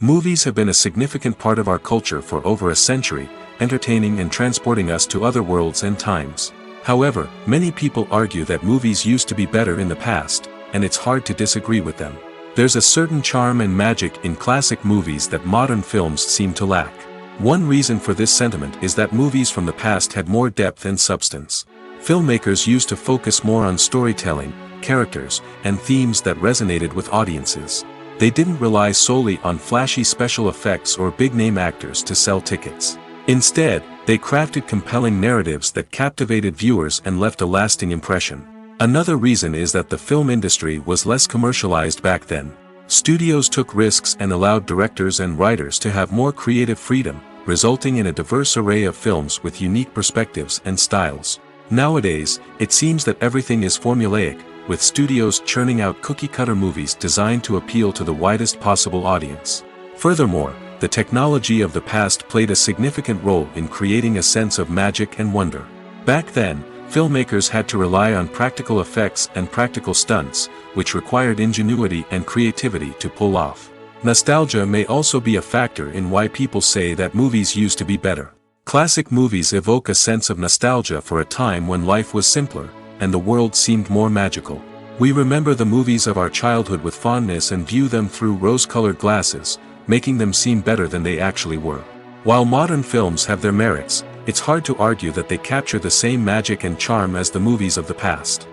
Movies have been a significant part of our culture for over a century, entertaining and transporting us to other worlds and times. However, many people argue that movies used to be better in the past, and it's hard to disagree with them. There's a certain charm and magic in classic movies that modern films seem to lack. One reason for this sentiment is that movies from the past had more depth and substance. Filmmakers used to focus more on storytelling, characters, and themes that resonated with audiences. They didn't rely solely on flashy special effects or big-name actors to sell tickets. Instead, they crafted compelling narratives that captivated viewers and left a lasting impression. Another reason is that the film industry was less commercialized back then. Studios took risks and allowed directors and writers to have more creative freedom, resulting in a diverse array of films with unique perspectives and styles. Nowadays, it seems that everything is formulaic, with studios churning out cookie-cutter movies designed to appeal to the widest possible audience. Furthermore, the technology of the past played a significant role in creating a sense of magic and wonder. Back then, filmmakers had to rely on practical effects and practical stunts, which required ingenuity and creativity to pull off. Nostalgia may also be a factor in why people say that movies used to be better. Classic movies evoke a sense of nostalgia for a time when life was simpler, and the world seemed more magical. We remember the movies of our childhood with fondness and view them through rose-colored glasses, making them seem better than they actually were. While modern films have their merits, it's hard to argue that they capture the same magic and charm as the movies of the past.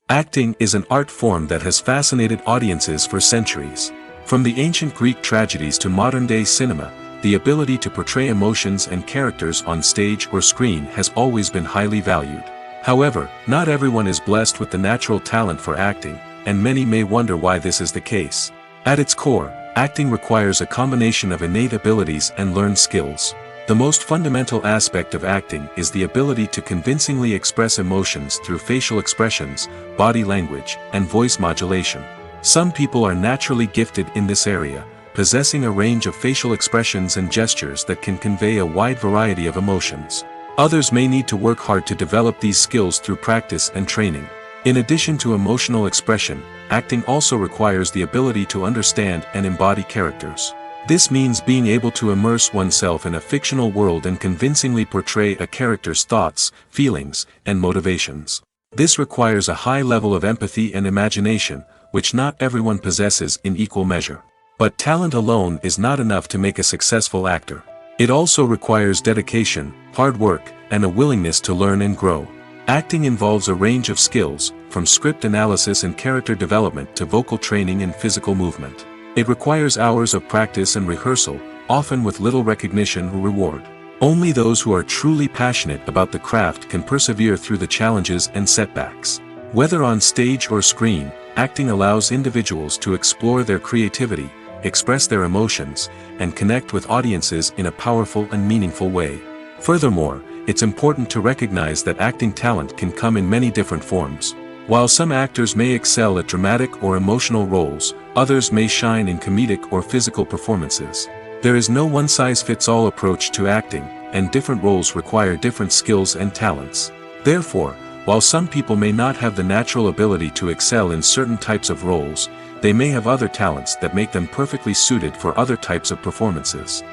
Acting is an art form that has fascinated audiences for centuries. From the ancient Greek tragedies to modern-day cinema, the ability to portray emotions and characters on stage or screen has always been highly valued. However, not everyone is blessed with the natural talent for acting, and many may wonder why this is the case. At its core, acting requires a combination of innate abilities and learned skills. The most fundamental aspect of acting is the ability to convincingly express emotions through facial expressions, body language, and voice modulation. Some people are naturally gifted in this area, possessing a range of facial expressions and gestures that can convey a wide variety of emotions. Others may need to work hard to develop these skills through practice and training. In addition to emotional expression, acting also requires the ability to understand and embody characters. This means being able to immerse oneself in a fictional world and convincingly portray a character's thoughts, feelings, and motivations. This requires a high level of empathy and imagination, which not everyone possesses in equal measure. But talent alone is not enough to make a successful actor. It also requires dedication, hard work, and a willingness to learn and grow. Acting involves a range of skills, from script analysis and character development to vocal training and physical movement. It requires hours of practice and rehearsal, often with little recognition or reward. Only those who are truly passionate about the craft can persevere through the challenges and setbacks. Whether on stage or screen, acting allows individuals to explore their creativity, express their emotions, and connect with audiences in a powerful and meaningful way. Furthermore, it's important to recognize that acting talent can come in many different forms. While some actors may excel at dramatic or emotional roles, others may shine in comedic or physical performances. There is no one-size-fits-all approach to acting, and different roles require different skills and talents. Therefore, while some people may not have the natural ability to excel in certain types of roles, they may have other talents that make them perfectly suited for other types of performances.